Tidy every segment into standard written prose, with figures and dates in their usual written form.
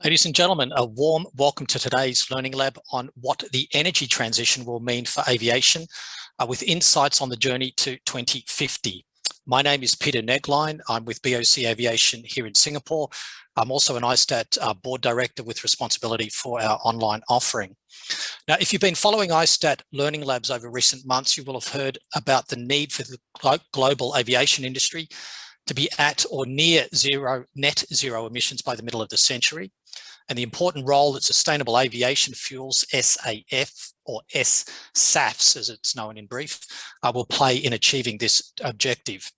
Ladies and gentlemen, a warm welcome to today's Learning Lab on what the energy transition will mean for aviation, with insights on the journey to 2050. My name is Peter Negline. I'm with BOC Aviation here in Singapore. I'm also an ISTAT board director with responsibility for our online offering. Now, if you've been following ISTAT Learning Labs over recent months, you will have heard about the need for the global aviation industry to be at or near net zero emissions by the middle of the century, and the important role that Sustainable Aviation Fuels, SAF, or SAFs as it's known in brief, will play in achieving this objective.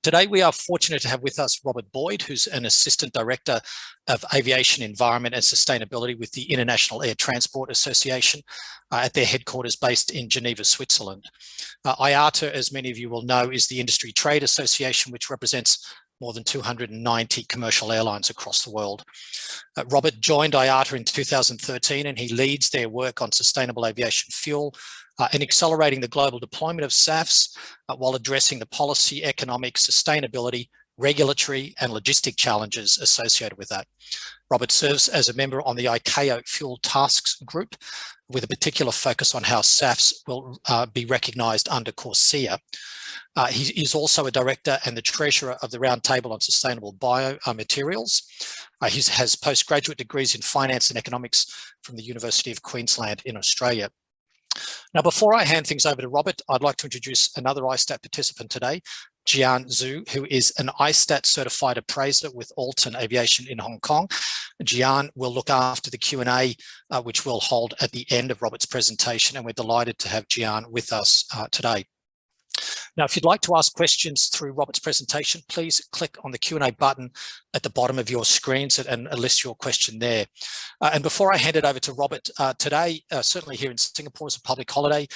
Today, we are fortunate to have with us Robert Boyd, who's an Assistant Director of Aviation Environment and Sustainability with the International Air Transport Association at their headquarters based in Geneva, Switzerland. IATA, as many of you will know, is the industry trade association which represents more than 290 commercial airlines across the world. Robert joined IATA in 2013 and he leads their work on sustainable aviation fuel and accelerating the global deployment of SAFs while addressing the policy, economic, sustainability, regulatory and logistic challenges associated with that. Robert serves as a member on the ICAO Fuel Tasks Group with a particular focus on how SAFs will be recognised under CORSIA. He is also a director and the treasurer of the Roundtable on Sustainable Biomaterials. He has postgraduate degrees in finance and economics from the University of Queensland in Australia. Now, before I hand things over to Robert, I'd like to introduce another ISTAT participant today, Jian Zhu, who is an ISTAT certified appraiser with Alton Aviation in Hong Kong. Jian will look after the Q&A, which we'll hold at the end of Robert's presentation, and we're delighted to have Jian with us today. Now, if you'd like to ask questions through Robert's presentation, please click on the Q&A button at the bottom of your screens and list your question there. And before I hand it over to Robert, today, certainly here in Singapore, is a public holiday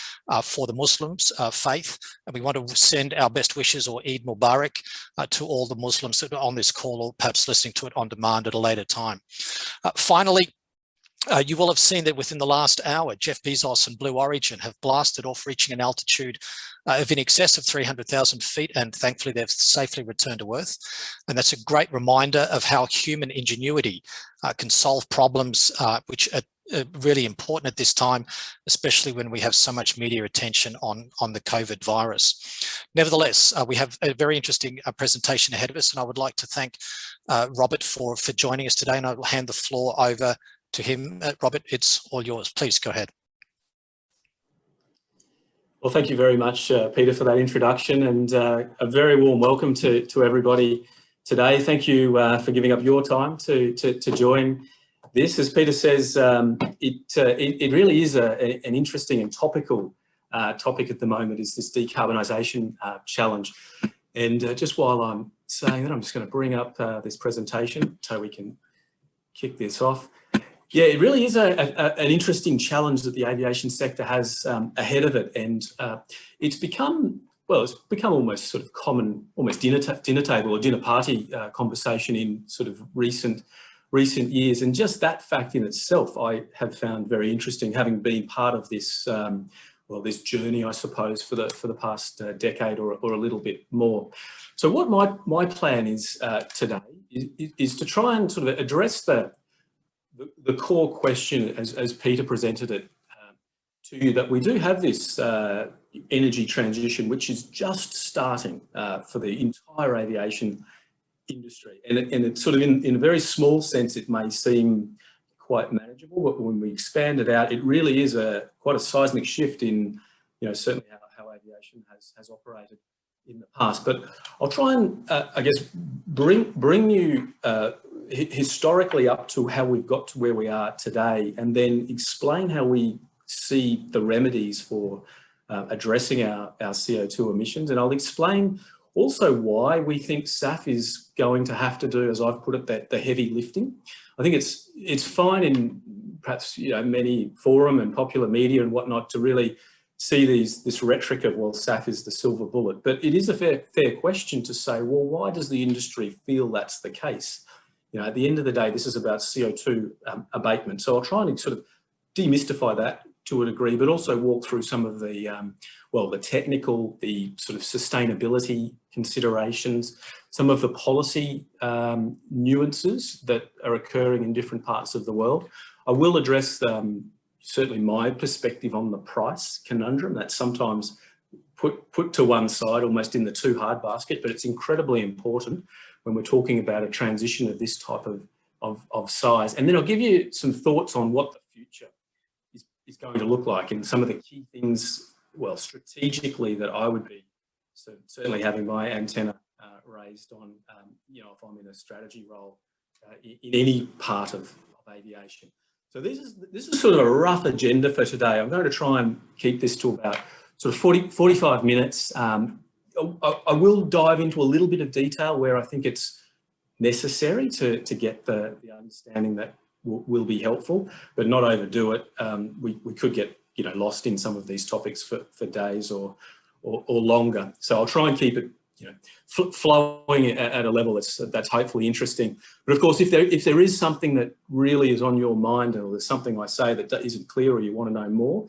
for the Muslims faith, and we want to send our best wishes or Eid Mubarak to all the Muslims that are on this call or perhaps listening to it on demand at a later time. Finally, you will have seen that within the last hour, Jeff Bezos and Blue Origin have blasted off, reaching an altitude of in excess of 300,000 feet, and thankfully they've safely returned to Earth. And that's a great reminder of how human ingenuity can solve problems which are really important at this time, especially when we have so much media attention on the COVID virus. Nevertheless, we have a very interesting presentation ahead of us, and I would like to thank Robert for joining us today, and I will hand the floor over to him. Robert, it's all yours. Please go ahead. Well, thank you very much, Peter, for that introduction, and a very warm welcome to everybody today. Thank you for giving up your time to join this. As Peter says, it really is an interesting and topical topic at the moment, is this decarbonisation challenge. And just while I'm saying that, I'm just going to bring up this presentation so we can kick this off. Yeah, it really is an interesting challenge that the aviation sector has ahead of it, and it's become almost sort of common, almost dinner table or dinner party conversation in sort of recent years. And just that fact in itself, I have found very interesting, having been part of this this journey, I suppose, for the past decade or a little bit more. So what my plan is today is to try and sort of address the core question, as Peter presented it to you, that we do have this energy transition, which is just starting for the entire aviation industry. And it's sort of in a very small sense, it may seem quite manageable, but when we expand it out, it really is quite a seismic shift in, certainly how aviation has operated in the past. But I'll try and, I guess, bring you historically up to how we've got to where we are today, and then explain how we see the remedies for addressing our CO2 emissions. And I'll explain also why we think SAF is going to have to do, as I've put it, the heavy lifting. I think it's fine in perhaps many forum and popular media and whatnot to really see this rhetoric of, well, SAF is the silver bullet. But it is a fair question to say, well, why does the industry feel that's the case? At the end of the day, this is about CO2 abatement. So I'll try and sort of demystify that to a degree, but also walk through some of the, the technical, the sort of sustainability considerations, some of the policy nuances that are occurring in different parts of the world. I will address certainly my perspective on the price conundrum that's sometimes put to one side, almost in the too hard basket, but it's incredibly important when we're talking about a transition of this type of size. And then I'll give you some thoughts on what the future is going to look like and some of the key things, well, strategically, that I would be certainly having my antenna raised on, you know, if I'm in a strategy role in any part of aviation. So this is sort of a rough agenda for today. I'm going to try and keep this to about sort of 45 minutes. I will dive into a little bit of detail where I think it's necessary to get the understanding that will be helpful, but not overdo it. We could get, you know, lost in some of these topics for days or longer. So I'll try and keep it, you know, flowing at a level that's hopefully interesting. But of course, if there is something that really is on your mind, or there's something I say that isn't clear, or you want to know more,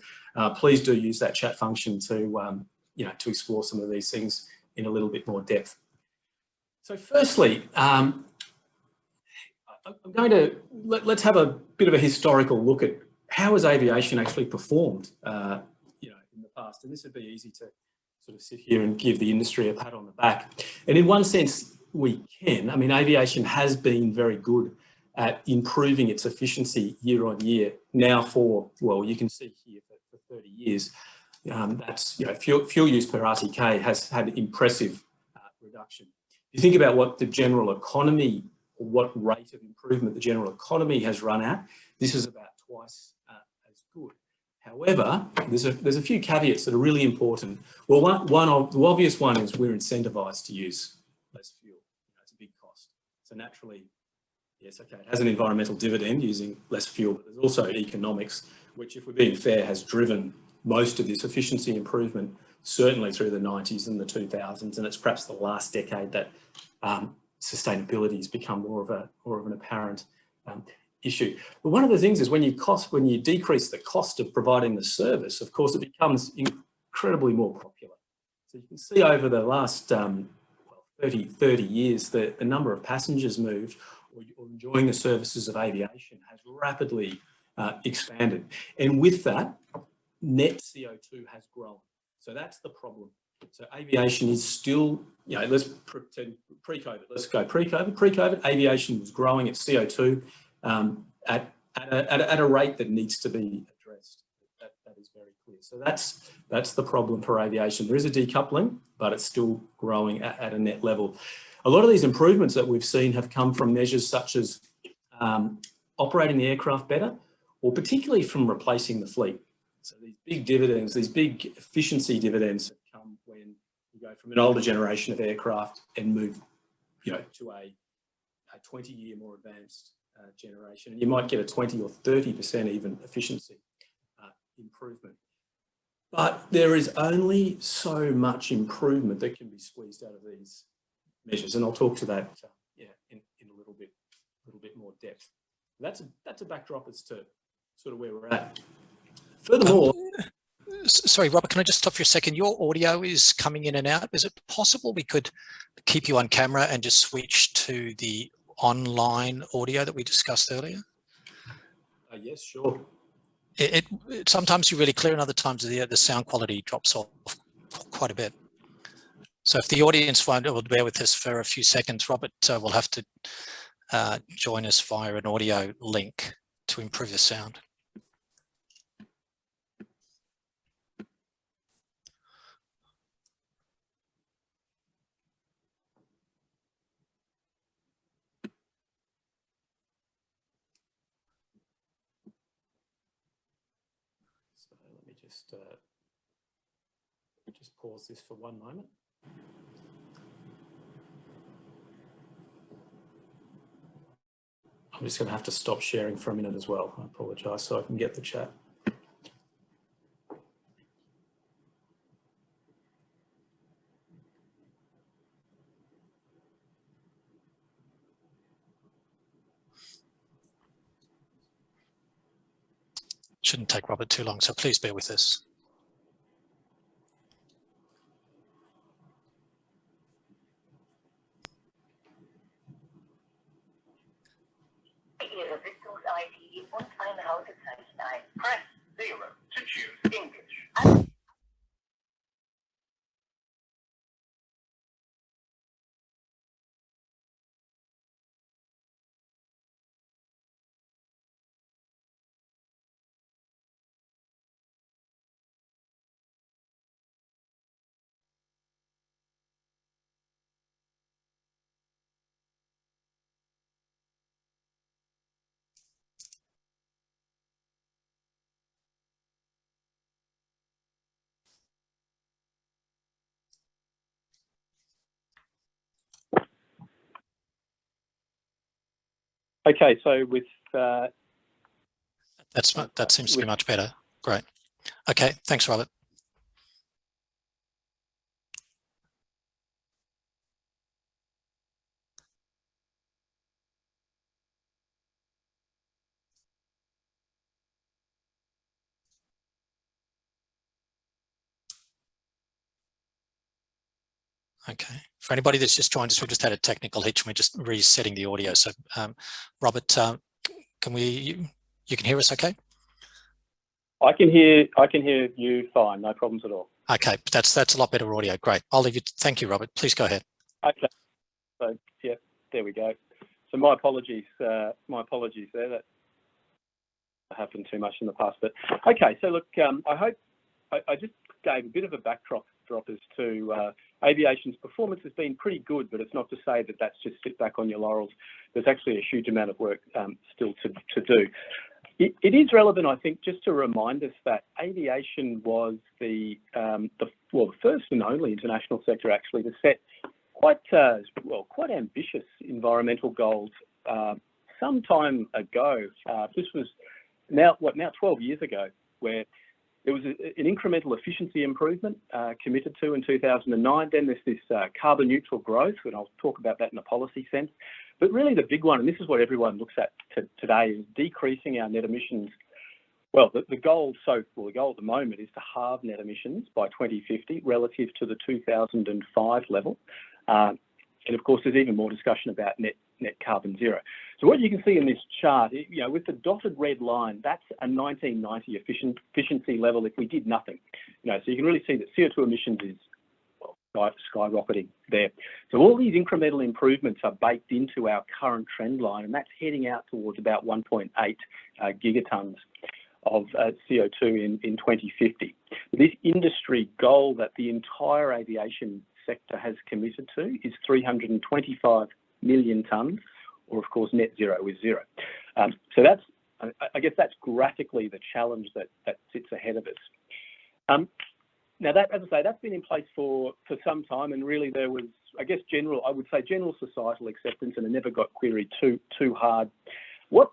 please do use that chat function to you know, to explore some of these things in a little bit more depth. So firstly, I'm going to let's have a bit of a historical look at how has aviation actually performed, you know, in the past. And this would be easy to sort of sit here and give the industry a pat on the back. And in one sense, we can. I mean, aviation has been very good at improving its efficiency year on year now for, well, you can see here for 30 years. That's, you know, fuel use per RTK has had impressive reduction. If you think about what the general economy, or what rate of improvement the general economy has run at, this is about twice as good. However, there's a few caveats that are really important. Well, the obvious one is we're incentivized to use less fuel. You know, it's a big cost. So naturally, yes, okay, it has an environmental dividend using less fuel, but there's also economics, which, if we're being fair, has driven most of this efficiency improvement, certainly through the 90s and the 2000s, and it's perhaps the last decade that sustainability has become more of an apparent issue. But one of the things is when you decrease the cost of providing the service, of course, it becomes incredibly more popular. So you can see over the last 30 years, the number of passengers moved or enjoying the services of aviation has rapidly expanded. And with that, net CO2 has grown. So that's the problem. So aviation is still, you know, let's pretend pre-COVID. Let's go pre-COVID. Pre-COVID, aviation was growing its CO2 at a rate that needs to be addressed. That is very clear. So that's the problem for aviation. There is a decoupling, but it's still growing at a net level. A lot of these improvements that we've seen have come from measures such as operating the aircraft better, or particularly from replacing the fleet. So these big dividends, these big efficiency dividends come when you go from an older generation of aircraft and move, you know, to a 20-year more advanced generation. And you might get a 20 or 30% even efficiency improvement. But there is only so much improvement that can be squeezed out of these measures, and I'll talk to that in a little bit more depth. That's a backdrop as to sort of where we're at. Furthermore, sorry, Robert, can I just stop for a second? Your audio is coming in and out. Is it possible we could keep you on camera and just switch to the online audio that we discussed earlier? Yes, sure. It sometimes you're really clear, and other times the sound quality drops off quite a bit. So if the audience will bear with us for a few seconds, Robert will have to join us via an audio link to improve the sound. So let me just pause this for one moment. I'm just going to have to stop sharing for a minute as well. I apologise, so I can get the chat. Shouldn't take Robert too long, so please bear with us. Ihre Sitzungs-ID und ein Rautezeichen ein. Press 0 to choose English. Okay, so with that seems to be much better. Great. Okay, thanks, Robert. Okay, for anybody that's just joined us, we've just had a technical hitch and we're just resetting the audio. So, Robert, can you can hear us okay? I can hear you fine, no problems at all. Okay, that's a lot better audio. Great. I'll leave you. Thank you, Robert. Please go ahead. Okay, so yeah, there we go. So my apologies there. That happened too much in the past, but okay. So look, I hope I just gave a bit of a backdrop as to aviation's performance has been pretty good, but it's not to say that that's just sit back on your laurels. There's actually a huge amount of work still to do. It is relevant, I think, just to remind us that aviation was the first and only international sector actually to set quite ambitious environmental goals some time ago. This was now 12 years ago, where there was an incremental efficiency improvement committed to in 2009. Then there's this carbon neutral growth, and I'll talk about that in a policy sense. But really the big one, and this is what everyone looks at today, is decreasing our net emissions. Well, the goal at the moment is to halve net emissions by 2050 relative to the 2005 level. And of course, there's even more discussion about net carbon zero. So what you can see in this chart, with the dotted red line, that's a 1990 efficiency level if we did nothing. So you can really see that CO2 emissions is skyrocketing there. So all these incremental improvements are baked into our current trend line, and that's heading out towards about 1.8 gigatons of CO2 in 2050. This industry goal that the entire aviation sector has committed to is 325 million tonnes, or of course net zero is zero. So I guess that's graphically the challenge that sits ahead of us. Now that, as I say, that's been in place for some time, and really there was, I guess, general societal acceptance, and it never got queried too hard. What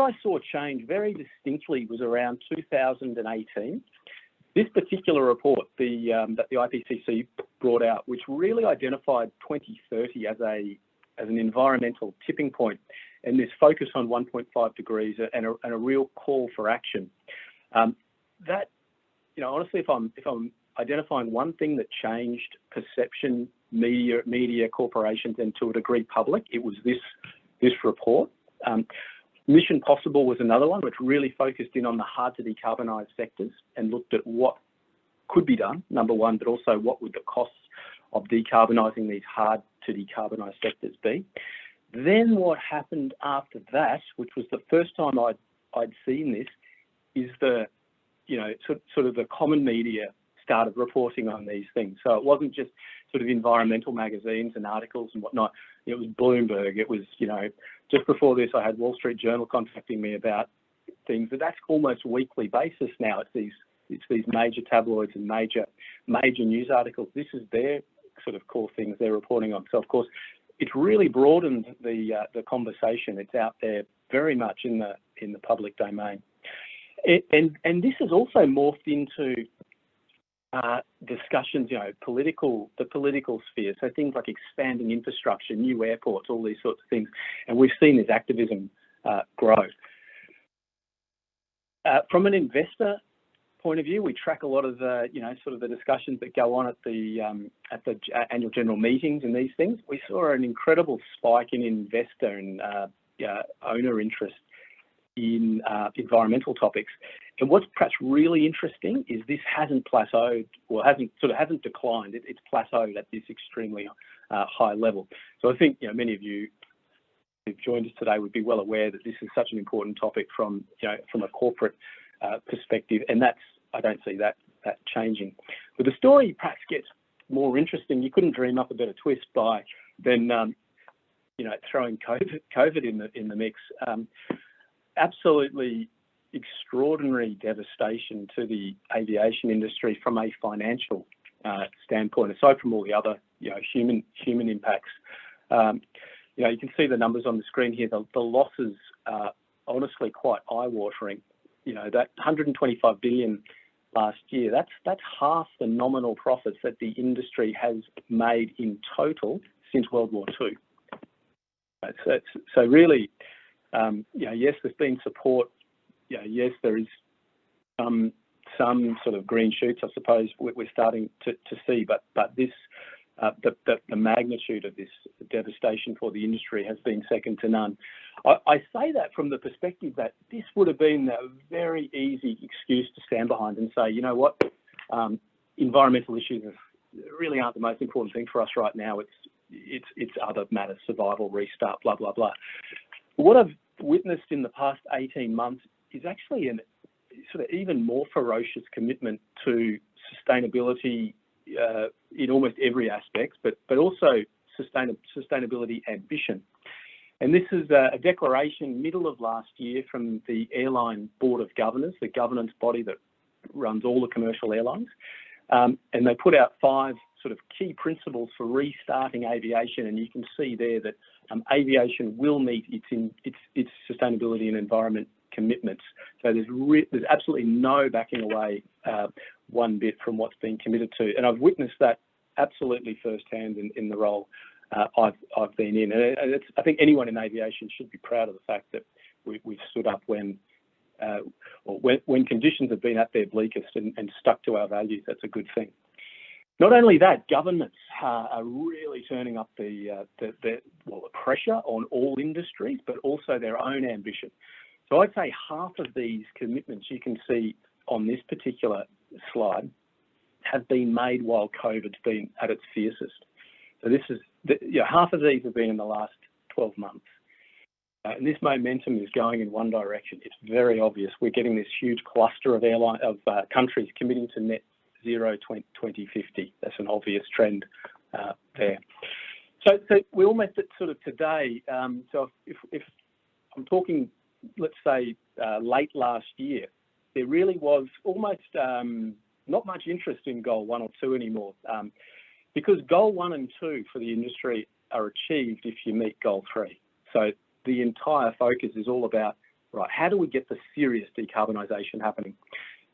I saw change very distinctly was around 2018. This particular report, that the IPCC brought out, which really identified 2030 as an environmental tipping point, and this focus on 1.5 degrees and a real call for action. That, honestly, if I'm identifying one thing that changed perception, media, corporations, and to a degree public, it was this report. Mission Possible was another one, which really focused in on the hard to decarbonise sectors and looked at what could be done, number one, but also what would the costs of decarbonising these hard to decarbonise sectors be. Then what happened after that, which was the first time I'd seen this, is the common media started reporting on these things. So it wasn't just sort of environmental magazines and articles and whatnot. It was Bloomberg. It was, just before this, I had Wall Street Journal contacting me about things, but that's almost weekly basis now. It's these major tabloids and major news articles. This is their sort of core things they're reporting on. So of course, it's really broadened the conversation. It's out there very much in the public domain, and this has also morphed into discussions, the political sphere. So things like expanding infrastructure, new airports, all these sorts of things. And we've seen this activism grow. From an investor point of view, we track a lot of the, sort of the discussions that go on at the annual general meetings and these things. We saw an incredible spike in investor and owner interest in environmental topics. And what's perhaps really interesting is this hasn't plateaued, or hasn't declined. It's plateaued at this extremely high level. So I think many of you who've joined us today would be well aware that this is such an important topic from a corporate perspective, and I don't see that changing. But the story perhaps gets more interesting. You couldn't dream up a better twist than throwing COVID in the mix. Absolutely extraordinary devastation to the aviation industry from a financial standpoint, aside from all the other human impacts. You can see the numbers on the screen here. The losses are honestly quite eye-watering. That 125 billion last year, that's half the nominal profits that the industry has made in total since World War II. So really, yes, there's been support. Yes, there is some sort of green shoots, I suppose, we're starting to see, but this the magnitude of this devastation for the industry has been second to none. I say that from the perspective that this would have been a very easy excuse to stand behind and say, you know what, environmental issues really aren't the most important thing for us right now. It's other matters, survival, restart, blah, blah, blah. What I've witnessed in the past 18 months is actually an sort of even more ferocious commitment to sustainability in almost every aspect, but also sustainability ambition. And this is a declaration middle of last year from the Airline Board of Governors, the governance body that runs all the commercial airlines. And they put out 5 sort of key principles for restarting aviation, and you can see there that aviation will meet its sustainability and environment commitments. So there's absolutely no backing away one bit from what's been committed to, and I've witnessed that absolutely firsthand in the role I've been in. And I think anyone in aviation should be proud of the fact that we've stood up when conditions have been at their bleakest and stuck to our values. That's a good thing. Not only that, governments are really turning up the pressure on all industries, but also their own ambition. So I'd say half of these commitments you can see on this particular slide have been made while COVID's been at its fiercest. So this is half of these have been in the last 12 months. And this momentum is going in one direction. It's very obvious. We're getting this huge cluster of countries committing to net zero 2050. That's an obvious trend there. So we're almost at sort of today. So if I'm talking, let's say, late last year, there really was almost not much interest in goal 1 or 2 anymore, because goal 1 and 2 for the industry are achieved if you meet goal 3. So the entire focus is all about, right, how do we get the serious decarbonisation happening?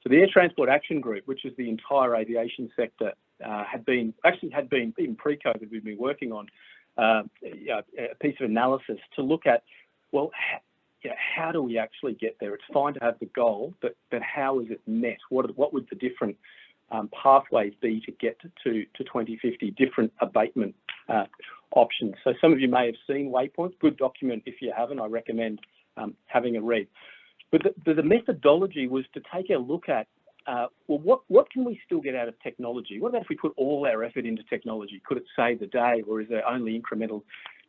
So the Air Transport Action Group, which is the entire aviation sector, had been, even pre-COVID, we've been working on a piece of analysis to look at, well, how do we actually get there? It's fine to have the goal, but how is it met? What would the different pathways be to get to 2050, different abatement options? So some of you may have seen Waypoints, good document. If you haven't, I recommend having a read. But the methodology was to take a look at, what can we still get out of technology? What about if we put all our effort into technology? Could it save the day, or is there only incremental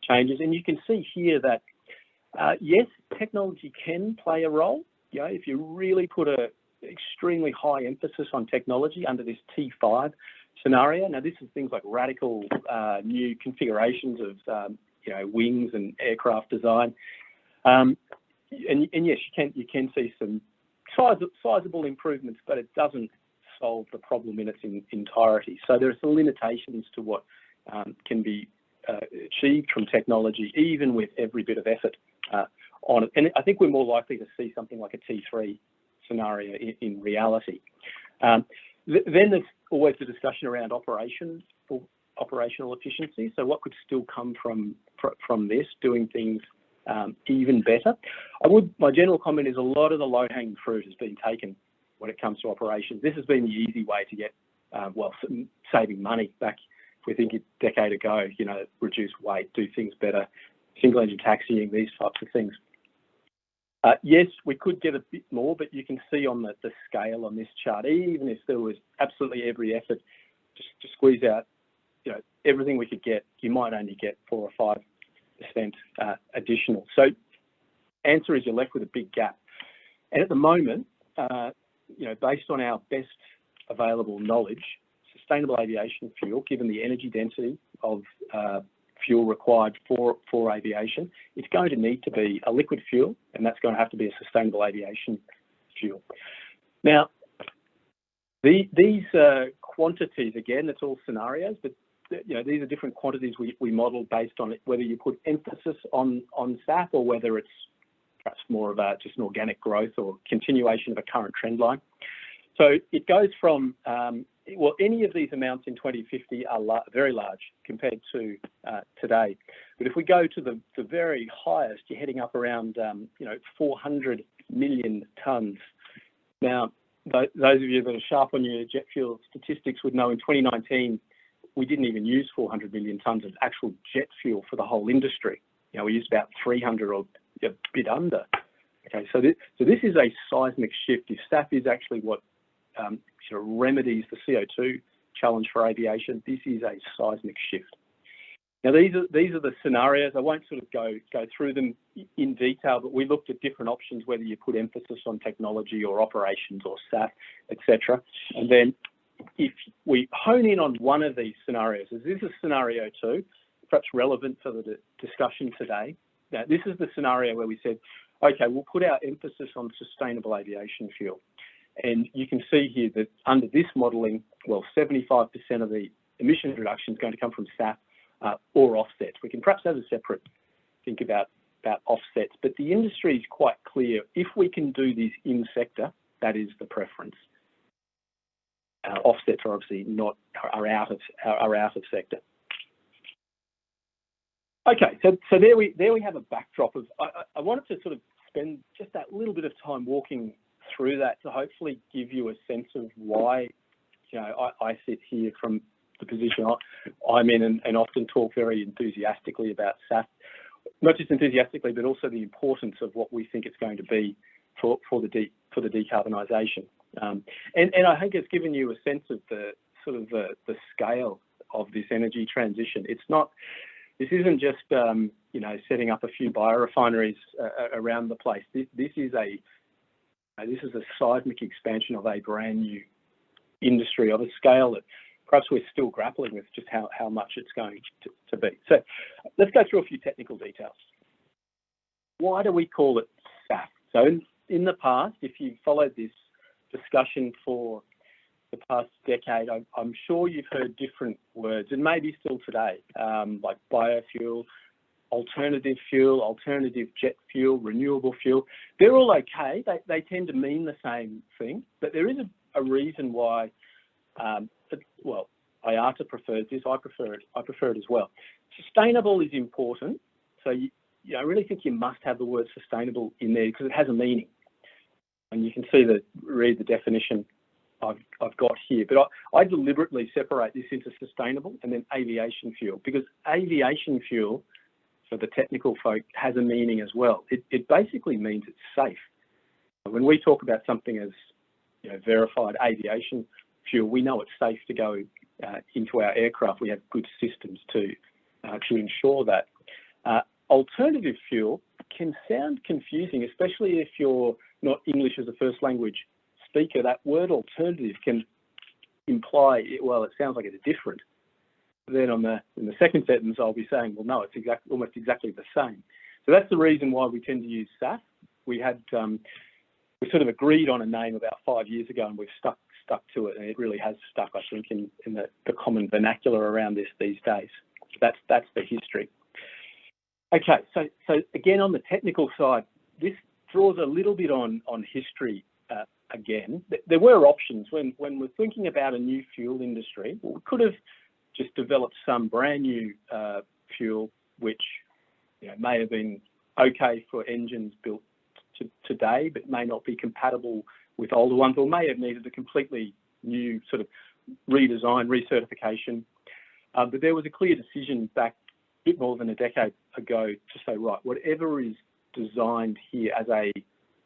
changes? And you can see here that, yes, technology can play a role. If you really put a extremely high emphasis on technology under this T5 scenario. Now, this is things like radical new configurations of wings and aircraft design. And yes, you can see some sizable improvements, but it doesn't solve the problem in its entirety. So there are some limitations to what can be achieved from technology, even with every bit of effort on it. And I think we're more likely to see something like a T3 scenario in reality. Then there's always the discussion around operational efficiency. So what could still come from this, doing things even better? My general comment is a lot of the low-hanging fruit has been taken when it comes to operations. This has been the easy way to get, saving money back, if we think a decade ago, reduce weight, do things better, single engine taxiing, these types of things. Yes, we could get a bit more, but you can see on the scale on this chart, even if there was absolutely every effort just to squeeze out, everything we could get, you might only get 4 or 5% additional. So answer is you're left with a big gap. And at the moment, based on our best available knowledge, sustainable aviation fuel, given the energy density of fuel required for aviation, it's going to need to be a liquid fuel, and that's going to have to be a sustainable aviation fuel. Now, these quantities, again, it's all scenarios, but these are different quantities we model based on it, whether you put emphasis on SAF or whether it's perhaps more of just an organic growth or continuation of a current trend line. So it goes from, any of these amounts in 2050 are very large compared to today. But if we go to the very highest, you're heading up around, 400 million tonnes. Now, those of you that are sharp on your jet fuel statistics would know in 2019, we didn't even use 400 million tonnes of actual jet fuel for the whole industry. We used about 300 or a bit under. Okay, so this is a seismic shift. If SAF is actually what sort of remedies the CO2 challenge for aviation, this is a seismic shift. Now, these are the scenarios. I won't sort of go through them in detail, but we looked at different options, whether you put emphasis on technology or operations or SAF, etc. And then if we hone in on one of these scenarios, as this is scenario 2, perhaps relevant for the discussion today. Now, this is the scenario where we said, okay, we'll put our emphasis on sustainable aviation fuel. And you can see here that under this modelling, 75% of the emissions reduction is going to come from SAF or offsets. We can perhaps have a separate think about offsets, but the industry is quite clear. If we can do this in sector, that is the preference. Offsets are obviously are out of sector. Okay, so there we have a backdrop of. I wanted to sort of spend just that little bit of time walking through that to hopefully give you a sense of why I sit here from the position I'm in and often talk very enthusiastically about SAF, not just enthusiastically, but also the importance of what we think it's going to be for the decarbonisation. And I think it's given you a sense of the sort of the scale of this energy transition. This isn't just setting up a few biorefineries around the place. This is a seismic expansion of a brand new industry of a scale that perhaps we're still grappling with just how much it's going to be. So let's go through a few technical details. Why do we call it SAF? So in the past, if you followed this discussion for the past decade, I'm sure you've heard different words, and maybe still today, like biofuel, alternative fuel, alternative jet fuel, renewable fuel. They're all okay. They tend to mean the same thing, but there is a reason why, IATA prefers this. I prefer it as well. Sustainable is important. So I really think you must have the word sustainable in there because it has a meaning. And you can read the definition I've got here. But I deliberately separate this into sustainable and then aviation fuel, because aviation fuel, for the technical folk, has a meaning as well. It basically means it's safe. When we talk about something as verified aviation fuel, we know it's safe to go into our aircraft. We have good systems to ensure that. Alternative fuel can sound confusing, especially if you're not English as a first language speaker. That word alternative can imply, it sounds like it's different. Then in the second sentence, I'll be saying, well, no, it's almost exactly the same. So that's the reason why we tend to use SAF. We sort of agreed on a name about 5 years ago, and we've stuck to it, and it really has stuck, I think, in the common vernacular around this these days. That's the history. Okay, so again, on the technical side, this draws a little bit on history again. There were options when we're thinking about a new fuel industry. We could have just developed some brand new fuel, which may have been okay for engines built today, but may not be compatible with older ones, or may have needed a completely new sort of redesign, recertification. But there was a clear decision back a bit more than a decade ago to say, right, whatever is designed here as a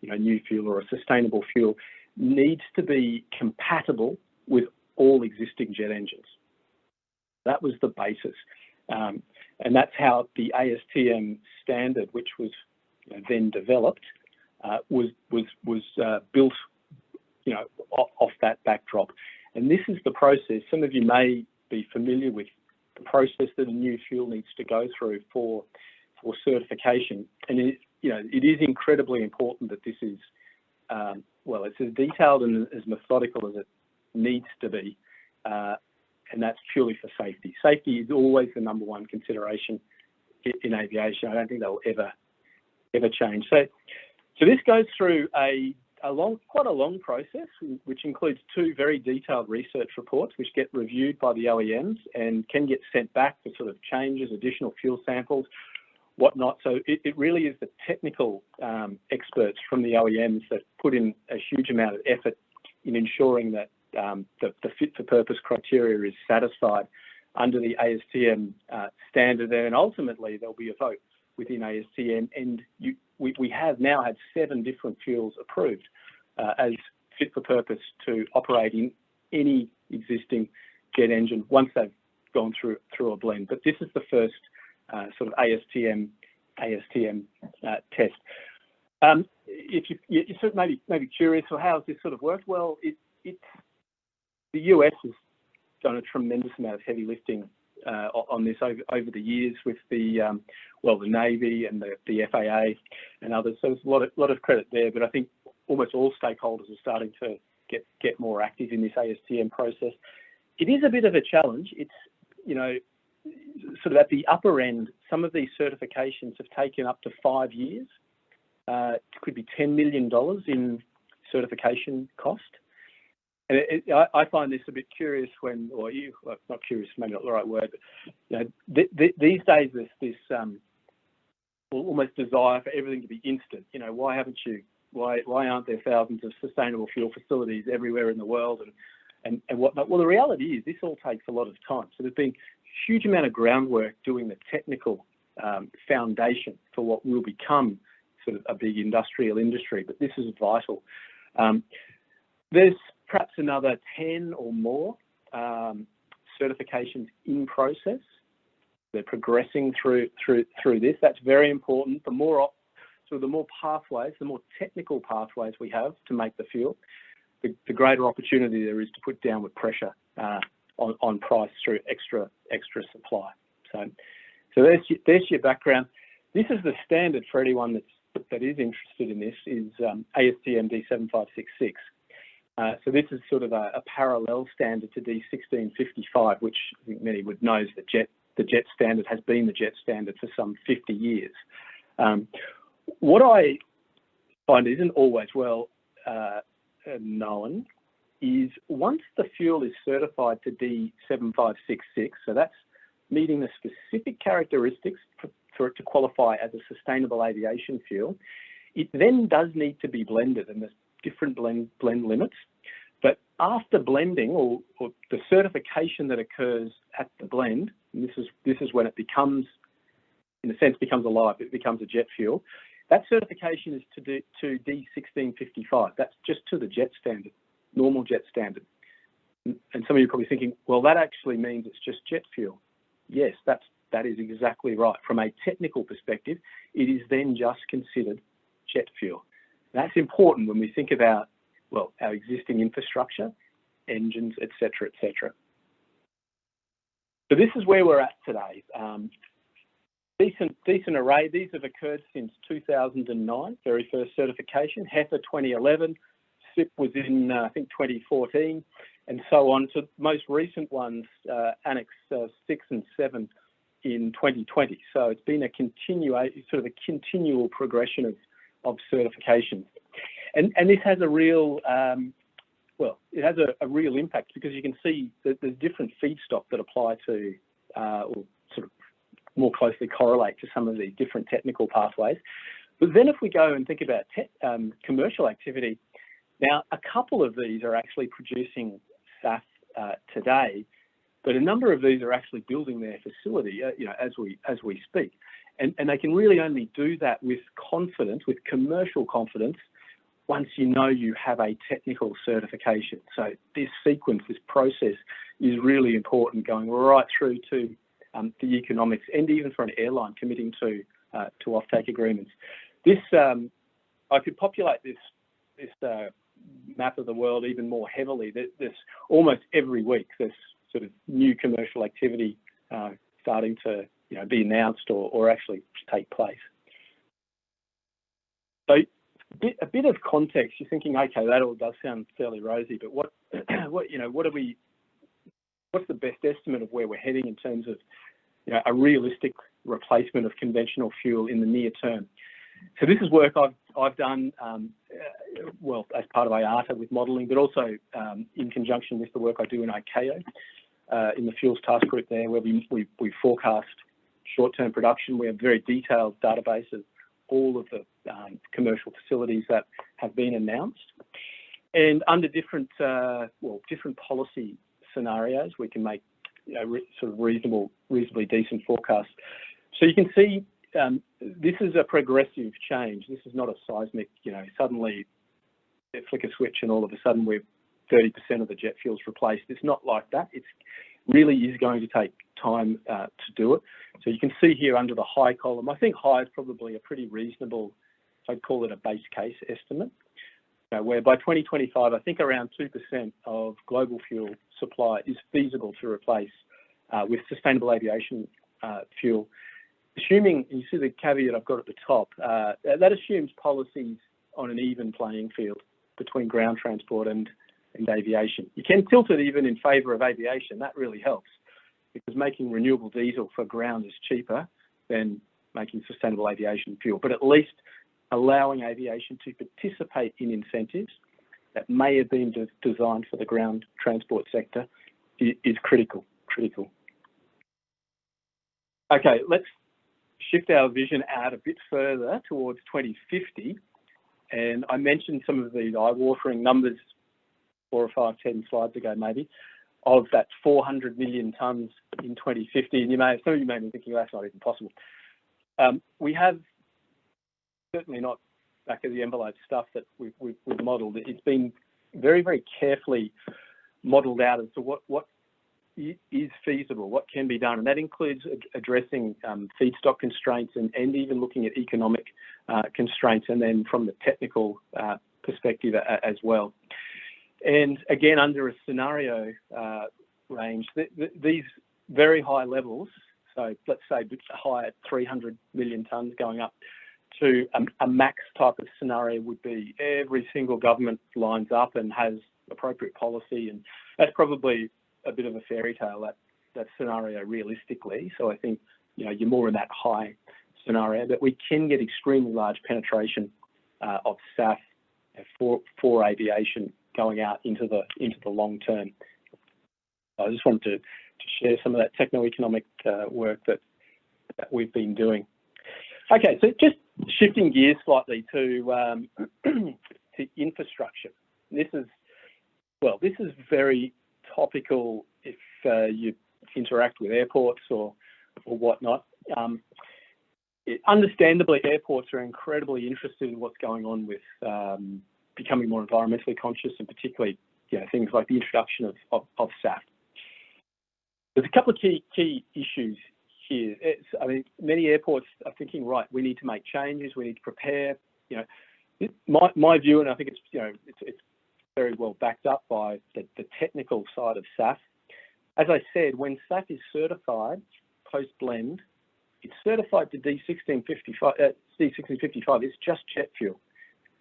new fuel or a sustainable fuel needs to be compatible with all existing jet engines. That was the basis. And that's how the ASTM standard, which was then developed, was built, off that backdrop. And this is the process. Some of you may be familiar with the process that a new fuel needs to go through for certification. And it is incredibly important that this is, it's as detailed and as methodical as it needs to be. And that's purely for safety. Safety is always the number one consideration in aviation. I don't think that will ever change. So this goes through quite a long process, which includes 2 very detailed research reports, which get reviewed by the OEMs and can get sent back for sort of changes, additional fuel samples, whatnot. So it really is the technical experts from the OEMs that put in a huge amount of effort in ensuring that the fit for purpose criteria is satisfied under the ASTM standard, and ultimately there'll be a vote within ASTM, and we have now had 7 different fuels approved as fit for purpose to operate in any existing jet engine once they've gone through a blend. But this is the first sort of ASTM test. If you're sort of maybe curious, well, how has this sort of worked? Well, the US has done a tremendous amount of heavy lifting on this over the years with the Navy and the FAA and others. So there's a lot of credit there. But I think almost all stakeholders are starting to get more active in this ASTM process. It is a bit of a challenge. It's sort of at the upper end. Some of these certifications have taken up to 5 years. It could be $10 million in certification cost. And I find this a bit curious not curious, maybe not the right word, but these days there's this almost desire for everything to be instant. Why aren't there thousands of sustainable fuel facilities everywhere in the world and whatnot? Well, the reality is this all takes a lot of time. So there's been a huge amount of groundwork doing the technical foundation for what will become sort of a big industrial industry, but this is vital. There's perhaps another 10 or more certifications in process. They're progressing through this. That's very important. The more pathways, the more technical pathways we have to make the fuel, the greater opportunity there is to put downward pressure on price through extra supply. So there's your background. This is the standard for anyone that is interested in this, is ASTM D7566. So this is sort of a parallel standard to D1655, which I think many would know is the jet standard, has been the jet standard for some 50 years. What I find isn't always well known is once the fuel is certified to D7566, so that's meeting the specific characteristics for it to qualify as a sustainable aviation fuel, it then does need to be blended, and there's different blend limits. But after blending, or the certification that occurs at the blend, and this is when it becomes, in a sense, becomes alive, it becomes a jet fuel. That certification is to D1655. That's just to the jet standard, normal jet standard. And some of you are probably thinking, well, that actually means it's just jet fuel. Yes, that is exactly right. From a technical perspective, it is then just considered jet fuel. That's important when we think about, well, our existing infrastructure, engines, et cetera, et cetera. So this is where we're at today. Decent array. These have occurred since 2009, very first certification. HEFA 2011, SIP was in, I think, 2014, and so on. So most recent ones, Annex 6 and 7 in 2020. So it's been a continual progression of certifications. And this has a real, it has a real impact, because you can see that there's different feedstock that apply to, or sort of more closely correlate to some of the different technical pathways. But then if we go and think about commercial activity, now a couple of these are actually producing SAF today, but a number of these are actually building their facility, as we speak. And they can really only do that with confidence, with commercial confidence, once you know you have a technical certification. So this sequence, this process is really important, going right through to the economics, and even for an airline committing to offtake agreements. This I could populate this map of the world even more heavily. There's almost every week there's sort of new commercial activity starting to be announced or actually take place. So a bit of context. You're thinking, okay, that all does sound fairly rosy, but what's the best estimate of where we're heading in terms of a realistic replacement of conventional fuel in the near term? So this is work I've done, well, as part of IATA with modelling, but also in conjunction with the work I do in ICAO, in the fuels task group there, where we forecast short-term production. We have a very detailed database of all of the commercial facilities that have been announced, and under different policy scenarios, we can make sort of reasonably decent forecasts. So you can see this is a progressive change. This is not a seismic, suddenly they flick a switch and all of a sudden we're 30% of the jet fuel's replaced. It's not like that. It really is going to take time to do it. So you can see here under the high column, I think high is probably a pretty reasonable, I'd call it a base case estimate, where by 2025, I think around 2% of global fuel supply is feasible to replace with sustainable aviation fuel. Assuming, you see the caveat I've got at the top, that assumes policies on an even playing field between ground transport and aviation. You can tilt it even in favour of aviation. That really helps, because making renewable diesel for ground is cheaper than making sustainable aviation fuel. But at least allowing aviation to participate in incentives that may have been designed for the ground transport sector is critical. Okay, let's shift our vision out a bit further towards 2050. And I mentioned some of these eye-watering numbers 4 or 5, 10 slides ago, maybe, of that 400 million tonnes in 2050. And some of you may be thinking, well, that's not even possible. We have certainly not back of the envelope stuff that we've modelled. It's been very, very carefully modelled out as to what is feasible, what can be done, and that includes addressing feedstock constraints and even looking at economic constraints, and then from the technical perspective as well. And again, under a scenario range, these very high levels, so let's say high at 300 million tonnes going up to a max type of scenario would be every single government lines up and has appropriate policy, and that's probably a bit of a fairy tale, that scenario realistically. So I think you're more in that high scenario, but we can get extremely large penetration of SAF for aviation going out into the long term. I just wanted to share some of that techno-economic work that we've been doing. Okay, so just shifting gears slightly to infrastructure. This is very topical if you interact with airports or whatnot. Understandably, airports are incredibly interested in what's going on with becoming more environmentally conscious, and particularly things like the introduction of SAF. There's a couple of key issues here. Many airports are thinking, right, we need to make changes, we need to prepare. My view, and I think it's very well backed up by the technical side of SAF. As I said, when SAF is certified post-blend, it's certified to D1655. It's just jet fuel.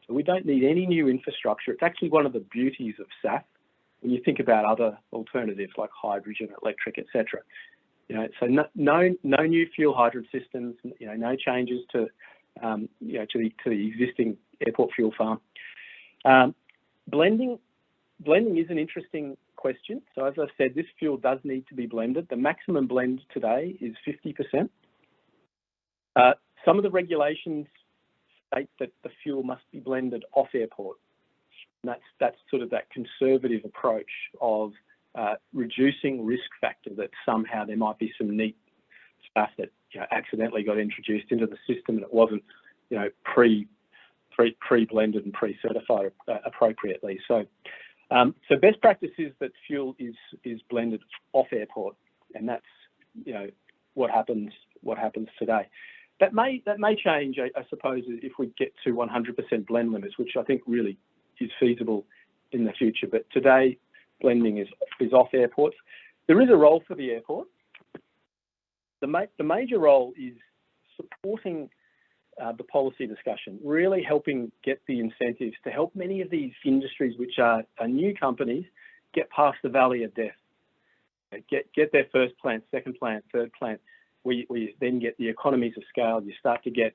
So we don't need any new infrastructure. It's actually one of the beauties of SAF when you think about other alternatives like hydrogen, electric, etc. So no new fuel hydrant systems. No changes to the existing airport fuel farm. Blending is an interesting question. So as I said, this fuel does need to be blended. The maximum blend today is 50%. Some of the regulations state that the fuel must be blended off airport. And that's sort of that conservative approach of reducing risk factor, that somehow there might be some neat stuff that accidentally got introduced into the system and it wasn't pre-blended and pre-certified appropriately. So best practice is that fuel is blended off airport, and that's what happens today. That may change, I suppose, if we get to 100% blend limits, which I think really is feasible in the future. But today, blending is off airports. There is a role for the airport. The major role is supporting the policy discussion, really helping get the incentives to help many of these industries, which are new companies, get past the valley of death, get their first plant, second plant, third plant. We then get the economies of scale. You start to get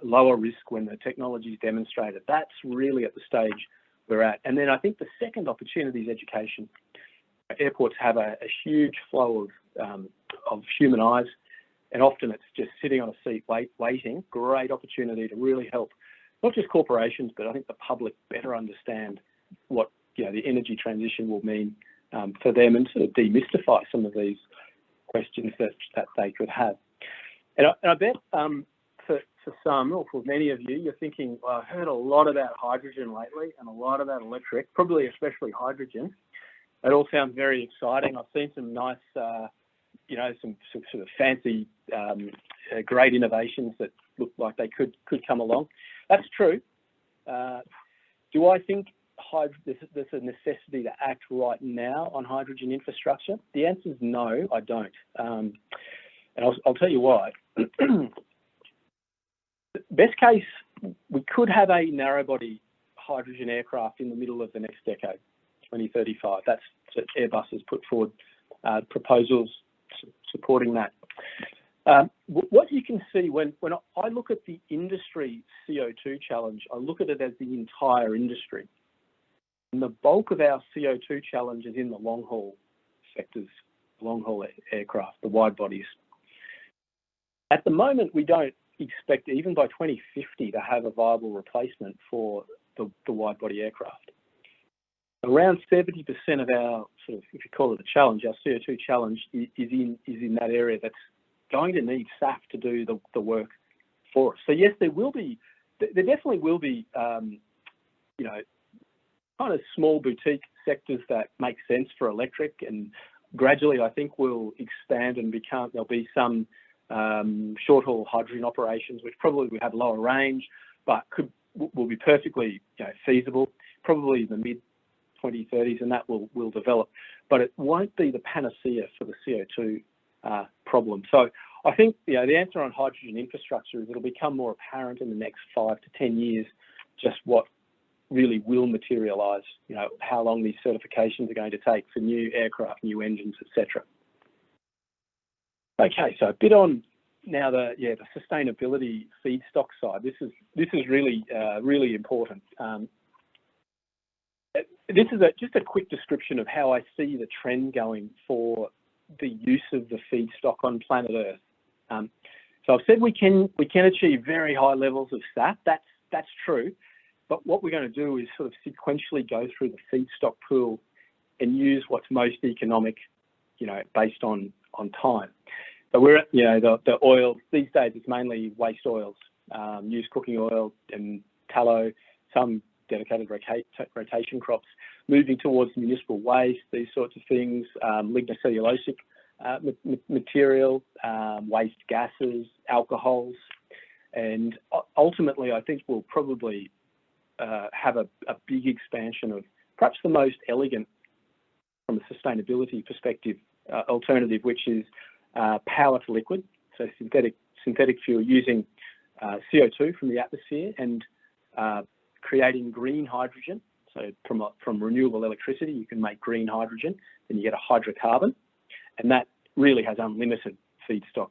lower risk when the technology is demonstrated. That's really at the stage we're at. And then I think the second opportunity is education. Airports have a huge flow of human eyes, and often it's just sitting on a seat waiting. Great opportunity to really help not just corporations, but I think the public better understand what the energy transition will mean for them, and sort of demystify some of these questions that they could have. And I bet for some, or for many of you, you're thinking, well, I've heard a lot about hydrogen lately and a lot about electric, probably especially hydrogen. It all sounds very exciting. I've seen some nice, some sort of fancy, great innovations that look like they could come along. That's true. Do I think there's a necessity to act right now on hydrogen infrastructure? The answer is no, I don't. And I'll tell you why. Best case, we could have a narrow-body hydrogen aircraft in the middle of the next decade, 2035. That's what Airbus has put forward proposals supporting that. What you can see when I look at the industry CO2 challenge, I look at it as the entire industry. And the bulk of our CO2 challenge is in the long-haul sectors, long-haul aircraft, the wide bodies. At the moment, we don't expect, even by 2050, to have a viable replacement for the wide-body aircraft. Around 70% of our, sort of, if you call it a challenge, our CO2 challenge is in that area that's going to need SAF to do the work for us. So yes, there definitely will be, kind of small boutique sectors that make sense for electric, and gradually I think will expand and there'll be some short-haul hydrogen operations, which probably will have lower range, but will be perfectly feasible, probably in the mid-2030s, and that will develop. But it won't be the panacea for the CO2 problem. So I think the answer on hydrogen infrastructure is it'll become more apparent in the next 5 to 10 years just what really will materialise, how long these certifications are going to take for new aircraft, new engines, etc. Okay, so a bit on now the sustainability feedstock side. This is really really important. This is just a quick description of how I see the trend going for the use of the feedstock on planet Earth. So I've said we can achieve very high levels of SAF. That's true. But what we're going to do is sort of sequentially go through the feedstock pool and use what's most economic, based on time. So we're at, the oil, these days it's mainly waste oils, used cooking oil and tallow, some dedicated rotation crops, moving towards municipal waste, these sorts of things, lignocellulosic material, waste gases, alcohols, and ultimately I think we'll probably have a big expansion of perhaps the most elegant, from a sustainability perspective, alternative, which is power to liquid, so synthetic fuel using CO2 from the atmosphere and creating green hydrogen. So from renewable electricity, you can make green hydrogen, then you get a hydrocarbon, and that really has unlimited feedstock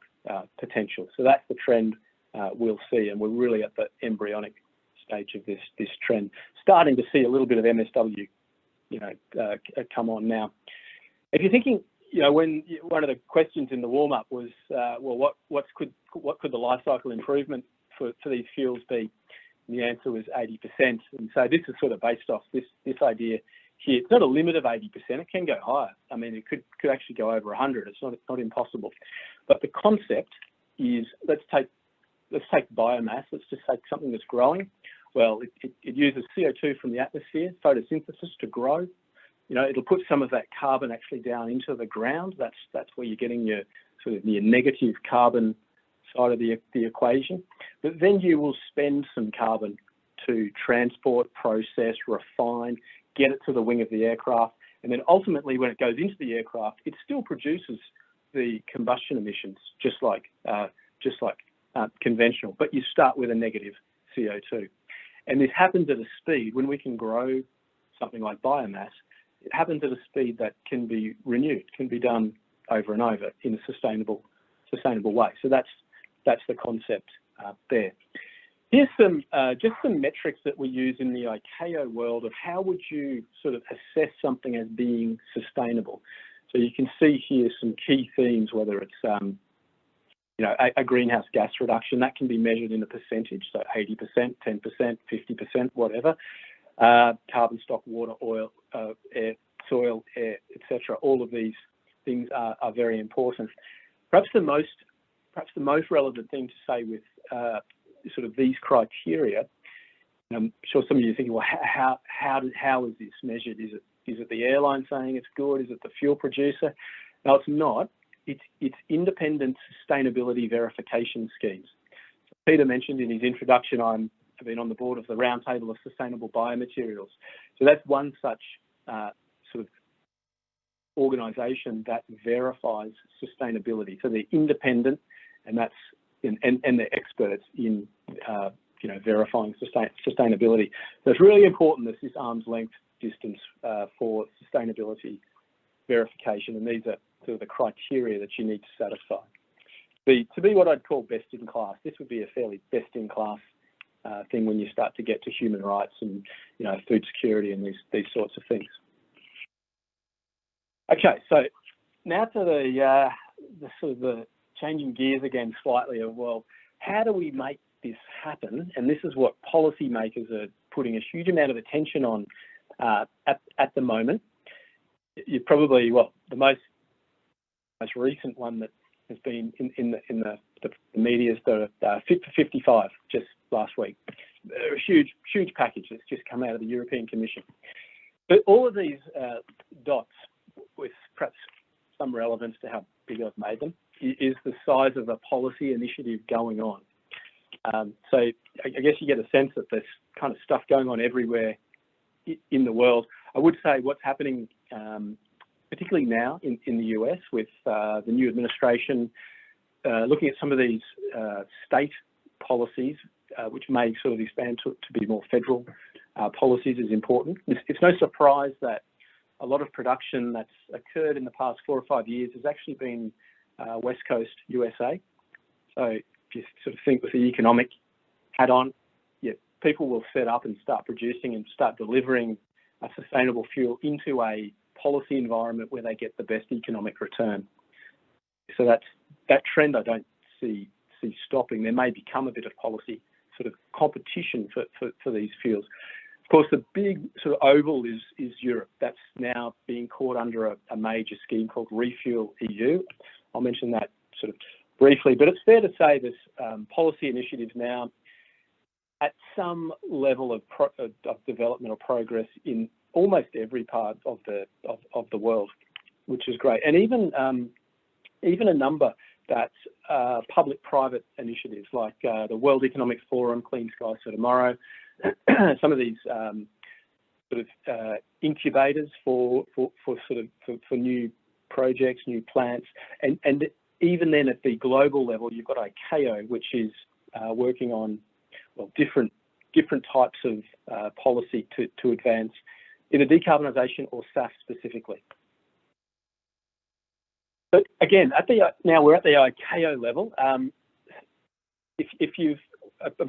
potential. So that's the trend we'll see, and we're really at the embryonic stage of this trend, starting to see a little bit of MSW, come on now. If you're thinking, when one of the questions in the warm-up was, well, what could the life cycle improvement for these fuels be? And the answer was 80%. And so this is sort of based off this idea here. It's not a limit of 80%. It can go higher. I mean, it could actually go over 100. It's not impossible. But the concept is, let's take biomass. Let's just take something that's growing. Well, it uses CO2 from the atmosphere, photosynthesis, to grow. You know, it'll put some of that carbon actually down into the ground. That's where you're getting your sort of your negative carbon side of the equation. But then you will spend some carbon to transport, process, refine, get it to the wing of the aircraft, and then ultimately when it goes into the aircraft, it still produces the combustion emissions, just like conventional, but you start with a negative CO2. And this happens at a speed, when we can grow something like biomass, it happens at a speed that can be renewed, can be done over and over in a sustainable way. So that's the concept there. Here's some just some metrics that we use in the ICAO world of how would you sort of assess something as being sustainable. So you can see here some key themes, whether it's you know, a greenhouse gas reduction that can be measured in a percentage, so 80%, 10%, 50%, whatever. Carbon stock, water, oil, air, soil, air, etc. All of these things are very important. Perhaps the most relevant thing to say with sort of these criteria, I'm sure some of you are thinking, well, how is this measured? Is it the airline saying it's good? Is it the fuel producer? No, it's not. It's independent sustainability verification schemes. Peter mentioned in his introduction, I've been on the board of the Roundtable of Sustainable Biomaterials. So that's one such sort of organisation that verifies sustainability. So they're independent, and that's and they're experts in you know, verifying sustainability. So it's really important that this arm's length distance for sustainability verification, and these are sort of the criteria that you need to satisfy. To be what I'd call best in class, this would be a fairly best in class thing when you start to get to human rights and, you know, food security and these sorts of things. Okay, so now to the sort of the changing gears again slightly of, well, how do we make this happen? And this is what policymakers are putting a huge amount of attention on at the moment. You probably, well, the most recent one that has been in the media is the Fit for 55 just last week. A huge package that's just come out of the European Commission. But all of these dots, with perhaps some relevance to how big I've made them, is the size of the policy initiative going on. So I guess you get a sense that there's kind of stuff going on everywhere in the world. I would say what's happening, particularly now in the US with the new administration, looking at some of these state policies, which may sort of expand to be more federal policies, is important. It's no surprise that a lot of production that's occurred in the past 4 or 5 years has actually been West Coast USA. So if you sort of think with the economic hat on, yeah, people will set up and start producing and start delivering a sustainable fuel into a policy environment where they get the best economic return. So that trend I don't see stopping. There may become a bit of policy sort of competition for these fuels. Of course, the big sort of oval is Europe. That's now being caught under a major scheme called Refuel EU. I'll mention that sort of briefly, but it's fair to say there's policy initiatives now at some level of development or progress in almost every part of the world, which is great. And even a number that's public-private initiatives like the World Economic Forum, Clean Skies for Tomorrow, some of these sort of incubators for new projects, new plants, and even then at the global level, you've got ICAO, which is working on, well, different types of policy to advance either decarbonisation or SAF specifically. But again, now we're at the ICAO level. I'm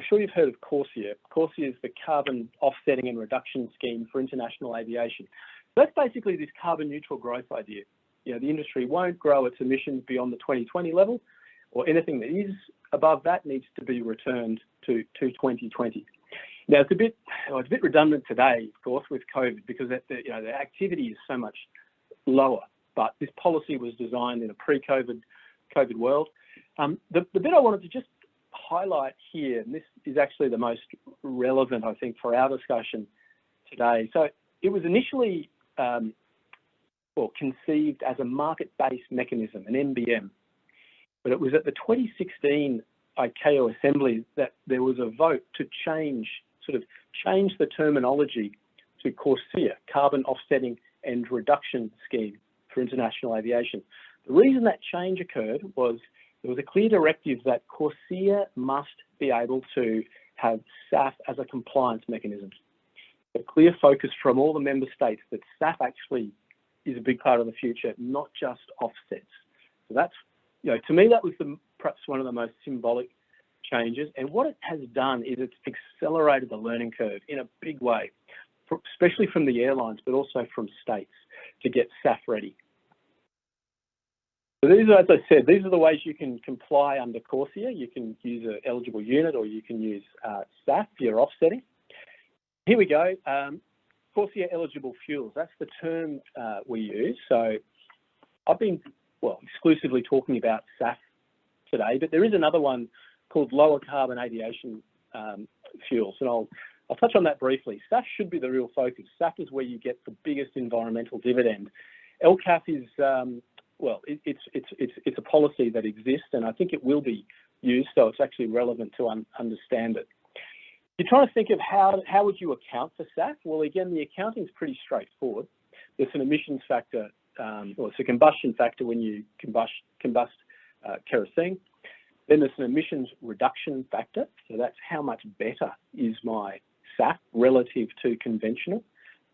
sure you've heard of CORSIA. CORSIA is the Carbon Offsetting and Reduction Scheme for International Aviation. That's basically this carbon neutral growth idea. You know, the industry won't grow its emissions beyond the 2020 level, or anything that is above that needs to be returned to 2020. Now, it's a bit redundant today, of course, with COVID, because the activity is so much lower. But this policy was designed in a pre-COVID world. The bit I wanted to just highlight here, and this is actually the most relevant, I think, for our discussion today. So it was initially conceived as a market-based mechanism, an MBM, but it was at the 2016 ICAO Assembly that there was a vote to change the terminology to CORSIA, Carbon Offsetting and Reduction Scheme for International Aviation. The reason that change occurred was there was a clear directive that CORSIA must be able to have SAF as a compliance mechanism. A clear focus from all the member states that SAF actually is a big part of the future, not just offsets. So that's, to me, that was perhaps one of the most symbolic changes. And what it has done is it's accelerated the learning curve in a big way, especially from the airlines, but also from states to get SAF ready. So these are, as I said, these are the ways you can comply under CORSIA. You can use an eligible unit, or you can use SAF for your offsetting. Here we go. CORSIA eligible fuels, that's the term we use. So I've been, exclusively talking about SAF today, but there is another one called lower carbon aviation fuels, and I'll touch on that briefly. SAF should be the real focus. SAF is where you get the biggest environmental dividend. LCAF is, it's a policy that exists, and I think it will be used, so it's actually relevant to understand it. You're trying to think of how would you account for SAF? Well, again, the accounting is pretty straightforward. There's an emissions factor, or it's a combustion factor when you combust kerosene. Then there's an emissions reduction factor. So that's how much better is my SAF relative to conventional.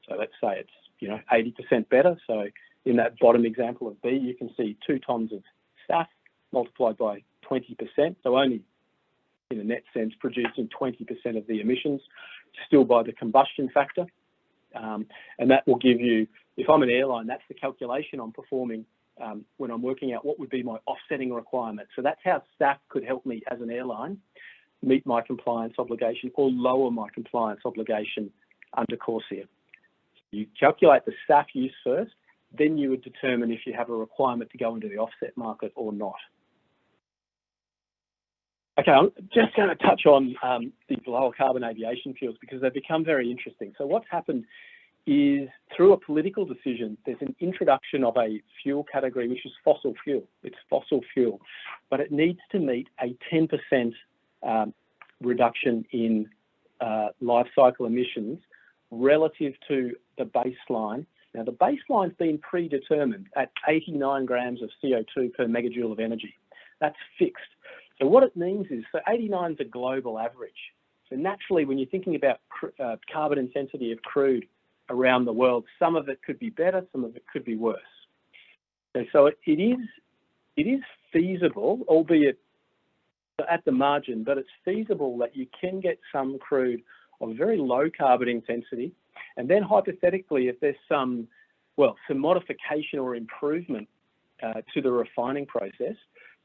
So let's say it's 80% better. So in that bottom example of B, you can see 2 tonnes of SAF multiplied by 20%. So only in a net sense producing 20% of the emissions, still by the combustion factor. And that will give you, if I'm an airline, that's the calculation I'm performing when I'm working out what would be my offsetting requirement. So that's how SAF could help me as an airline meet my compliance obligation or lower my compliance obligation under CORSIA. You calculate the SAF use first, then you would determine if you have a requirement to go into the offset market or not. Okay, I'm just going to touch on the lower carbon aviation fuels because they've become very interesting. So what's happened is through a political decision, there's an introduction of a fuel category, which is fossil fuel. It's fossil fuel, but it needs to meet a 10% reduction in life cycle emissions relative to the baseline. Now, the baseline's been predetermined at 89 grams of CO2 per megajoule of energy. That's fixed. So what it means is, so 89 is a global average. So naturally, when you're thinking about carbon intensity of crude around the world, some of it could be better, some of it could be worse. Okay, so it is feasible, albeit at the margin, but it's feasible that you can get some crude of very low carbon intensity. And then hypothetically, if there's some modification or improvement to the refining process,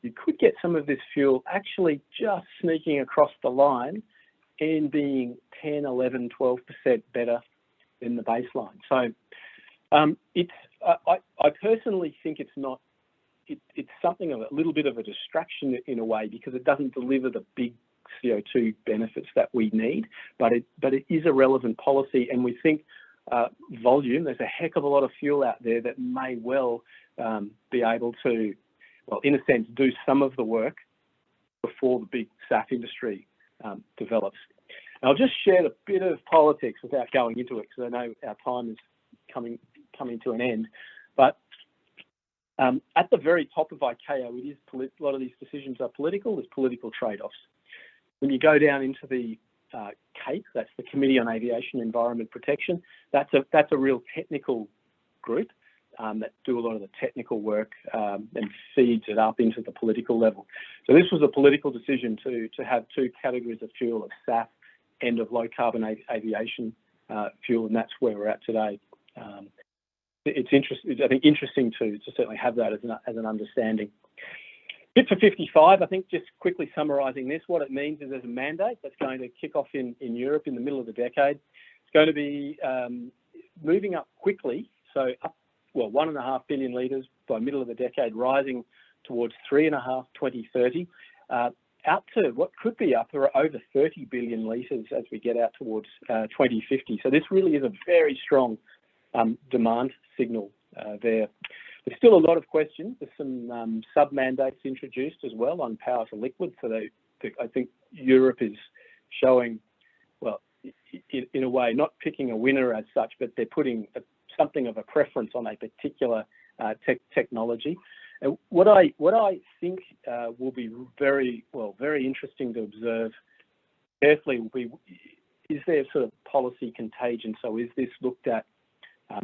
you could get some of this fuel actually just sneaking across the line and being 10, 11, 12% better than the baseline. So I personally think it's not, it's something of a little bit of a distraction in a way because it doesn't deliver the big CO2 benefits that we need, but it is a relevant policy, and we think volume, there's a heck of a lot of fuel out there that may well be able to, in a sense, do some of the work before the big SAF industry develops. And I'll just share a bit of politics without going into it because I know our time is coming to an end. But at the very top of ICAO, it is a lot of these decisions are political. There's political trade-offs. When you go down into the CAPE, that's the Committee on Aviation Environment Protection, that's a real technical group that do a lot of the technical work and feeds it up into the political level. So this was a political decision to have 2 categories of fuel, of SAF and of low carbon aviation fuel, and that's where we're at today. It's interesting to certainly have that as an understanding. Fit for 55, I think just quickly summarising this, what it means is there's a mandate that's going to kick off in Europe in the middle of the decade. It's going to be moving up quickly, so up, 1.5 billion litres by middle of the decade, rising towards 3.5, 2030. out to what could be up or over 30 billion litres as we get out towards 2050. So this really is a very strong demand signal there. There's still a lot of questions. There's some sub-mandates introduced as well on power to liquid. So I think Europe is showing, well, in a way, not picking a winner as such, but they're putting something of a preference on a particular technology. What I think will be very interesting to observe carefully will be, is there sort of policy contagion? So is this looked at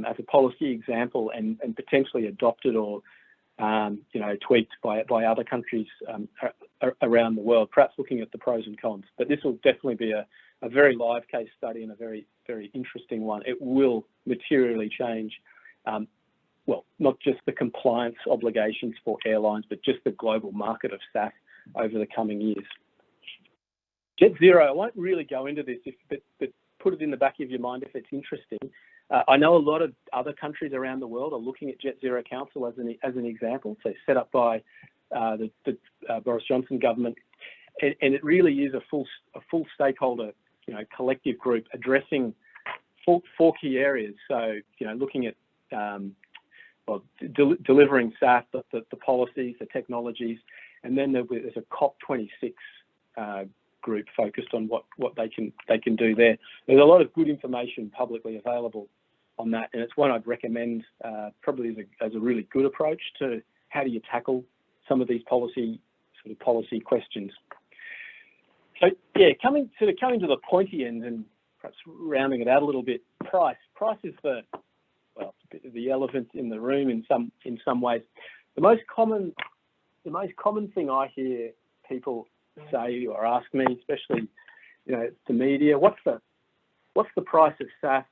as a policy example and potentially adopted or tweaked by other countries around the world, perhaps looking at the pros and cons? But this will definitely be a very live case study and a very, very interesting one. It will materially change, not just the compliance obligations for airlines, but just the global market of SAF over the coming years. Jet Zero, I won't really go into this, but put it in the back of your mind if it's interesting. I know a lot of other countries around the world are looking at Jet Zero Council as an example, so set up by the Boris Johnson government, and it really is a full stakeholder, collective group addressing four key areas. So, looking at delivering SAF, the policies, the technologies, and then there's a COP26 group focused on what they can do there. There's a lot of good information publicly available on that, and it's one I'd recommend probably as a really good approach to how do you tackle some of these policy questions. So yeah, coming to the pointy end and perhaps rounding it out a little bit, price is the elephant in the room in some ways. The most common thing I hear people say or ask me, especially the media, what's the price of SAF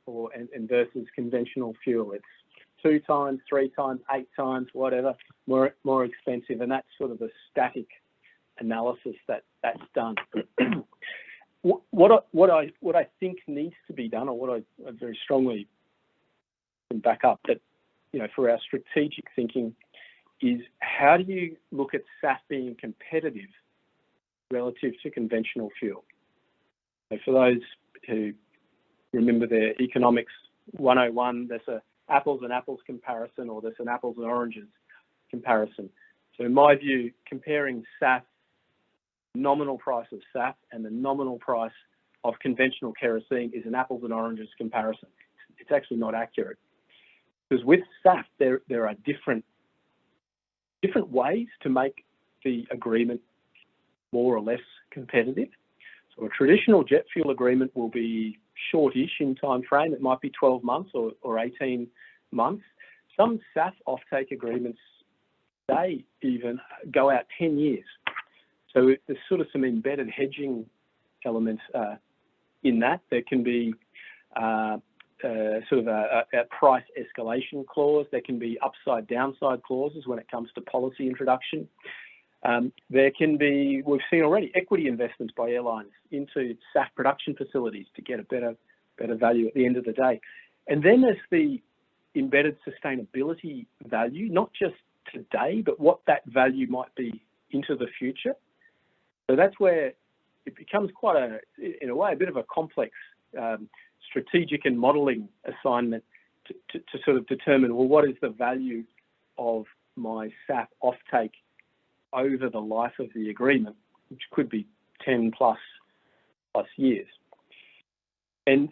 and versus conventional fuel? It's 2 times, 3 times, 8 times, whatever, more expensive, and that's sort of a static analysis that's done. What I think needs to be done, or what I very strongly can back up, that for our strategic thinking, is how do you look at SAF being competitive relative to conventional fuel? So for those who remember their economics 101, there's a apples and apples comparison, or there's an apples and oranges comparison. So in my view, comparing SAF, nominal price of SAF, and the nominal price of conventional kerosene is an apples and oranges comparison. It's actually not accurate, because with SAF there are different ways to make the agreement more or less competitive. So a traditional jet fuel agreement will be shortish in time frame. It might be 12 months or 18 months. Some SAF offtake agreements, they even go out 10 years. So there's sort of some embedded hedging elements in that. There can be sort of a price escalation clause. There can be upside downside clauses when it comes to policy introduction. There can be, we've seen already, equity investments by airlines into SAF production facilities to get a better value at the end of the day. And then there's the embedded sustainability value, not just today, but what that value might be into the future. So that's where it becomes quite in a way, a bit of a complex strategic and modelling assignment to sort of determine, well, what is the value of my SAF offtake over the life of the agreement, which could be 10 plus years. And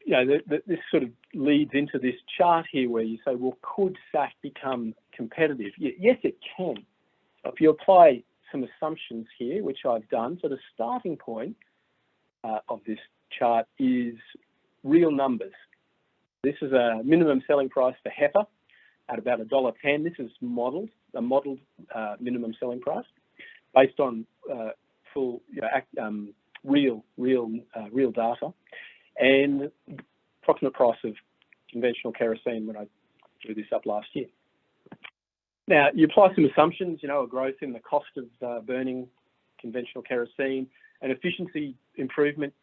this sort of leads into this chart here where you say, well, could SAF become competitive? Yes, it can. So if you apply some assumptions here, which I've done, so the starting point of this chart is real numbers. This is a minimum selling price for HEFA at about $1.10. This is a modelled minimum selling price based on full real data, and approximate price of conventional kerosene when I drew this up last year. Now, you apply some assumptions, a growth in the cost of burning conventional kerosene, an efficiency improvement,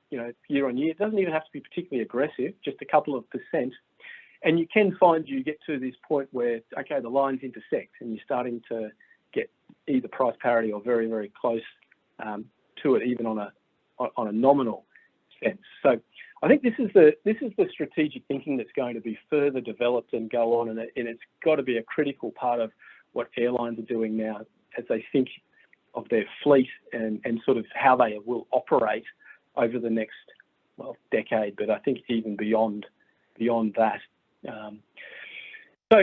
year on year. It doesn't even have to be particularly aggressive, just a couple of percent. And you can find you get to this point where, okay, the lines intersect and you're starting to get either price parity or very, very close to it, even on a nominal sense. So I think this is the strategic thinking that's going to be further developed and go on, and it's got to be a critical part of what airlines are doing now as they think of their fleet and sort of how they will operate over the next, well, decade, but I think even beyond that. So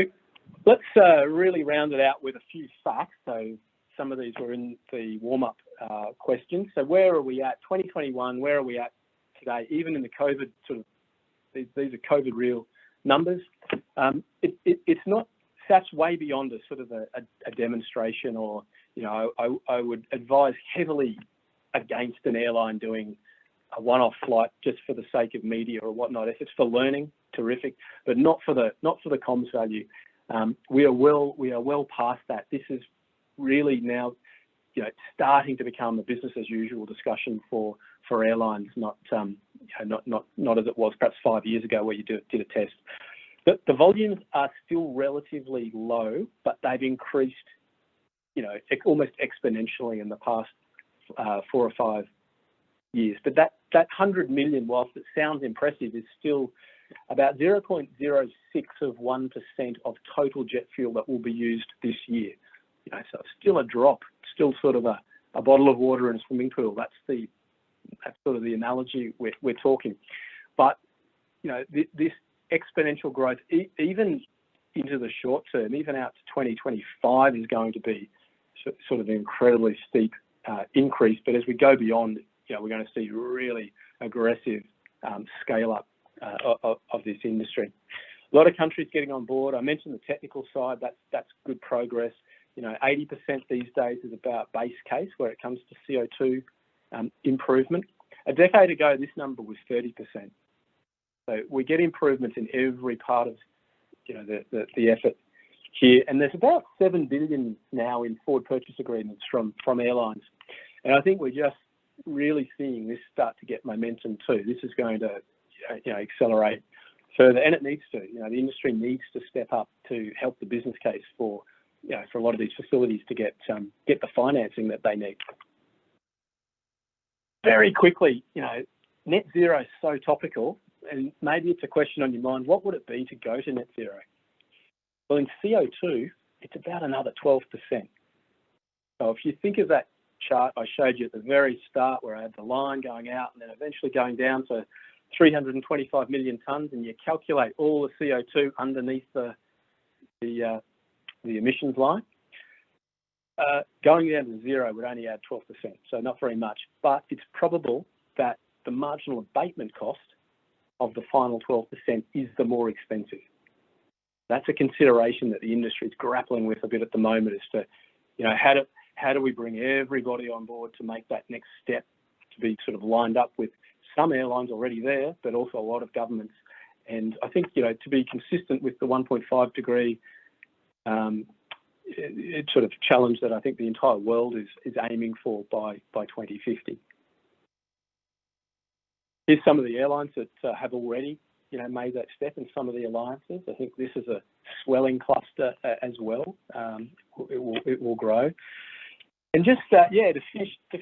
let's really round it out with a few facts. So some of these were in the warm-up questions. So where are we at 2021? Where are we at today? Even in the COVID sort of, these are COVID real numbers. It's not, that's way beyond a sort of a demonstration, or, you know, I would advise heavily against an airline doing a one-off flight just for the sake of media or whatnot. If it's for learning, terrific, but not for the comms value. We are well past that. This is really now, you know, starting to become a business as usual discussion for airlines, not as it was perhaps 5 years ago where you did a test. The volumes are still relatively low, but they've increased, you know, almost exponentially in the past 4 or 5 years. But that 100 million, whilst it sounds impressive, is still about 0.06 of 1% of total jet fuel that will be used this year. You know, so it's still a drop, still sort of a bottle of water in a swimming pool. That's sort of the analogy we're talking. But, you know, this exponential growth, even into the short term, even out to 2025, is going to be sort of an incredibly steep increase. But as we go beyond, you know, we're going to see really aggressive scale up of this industry. A lot of countries getting on board. I mentioned the technical side. That's good progress. You know, 80% these days is about base case where it comes to CO2 improvement. A decade ago, this number was 30%. So we get improvements in every part of, you know, the effort here. And there's about 7 billion now in forward purchase agreements from airlines. And I think we're just really seeing this start to get momentum too. This is going to, you know, accelerate further, and it needs to. You know, the industry needs to step up to help the business case for, you know, for a lot of these facilities to get the financing that they need. Very quickly, you know, net zero is so topical, and maybe it's a question on your mind. What would it be to go to net zero? Well, in CO2, it's about another 12%. So if you think of that chart I showed you at the very start, where I had the line going out and then eventually going down to 325 million tonnes, and you calculate all the CO2 underneath the emissions line, going down to zero would only add 12%, so not very much. But it's probable that the marginal abatement cost of the final 12% is the more expensive. That's a consideration that the industry is grappling with a bit at the moment, as to, you know, how do we bring everybody on board to make that next step to be sort of lined up with some airlines already there, but also a lot of governments. And I think, you know, to be consistent with the 1.5 degree it's sort of challenge that I think the entire world is aiming for by 2050. Here's some of the airlines that have already, you know, made that step, and some of the alliances. I think this is a swelling cluster as well. It will grow. And just yeah, to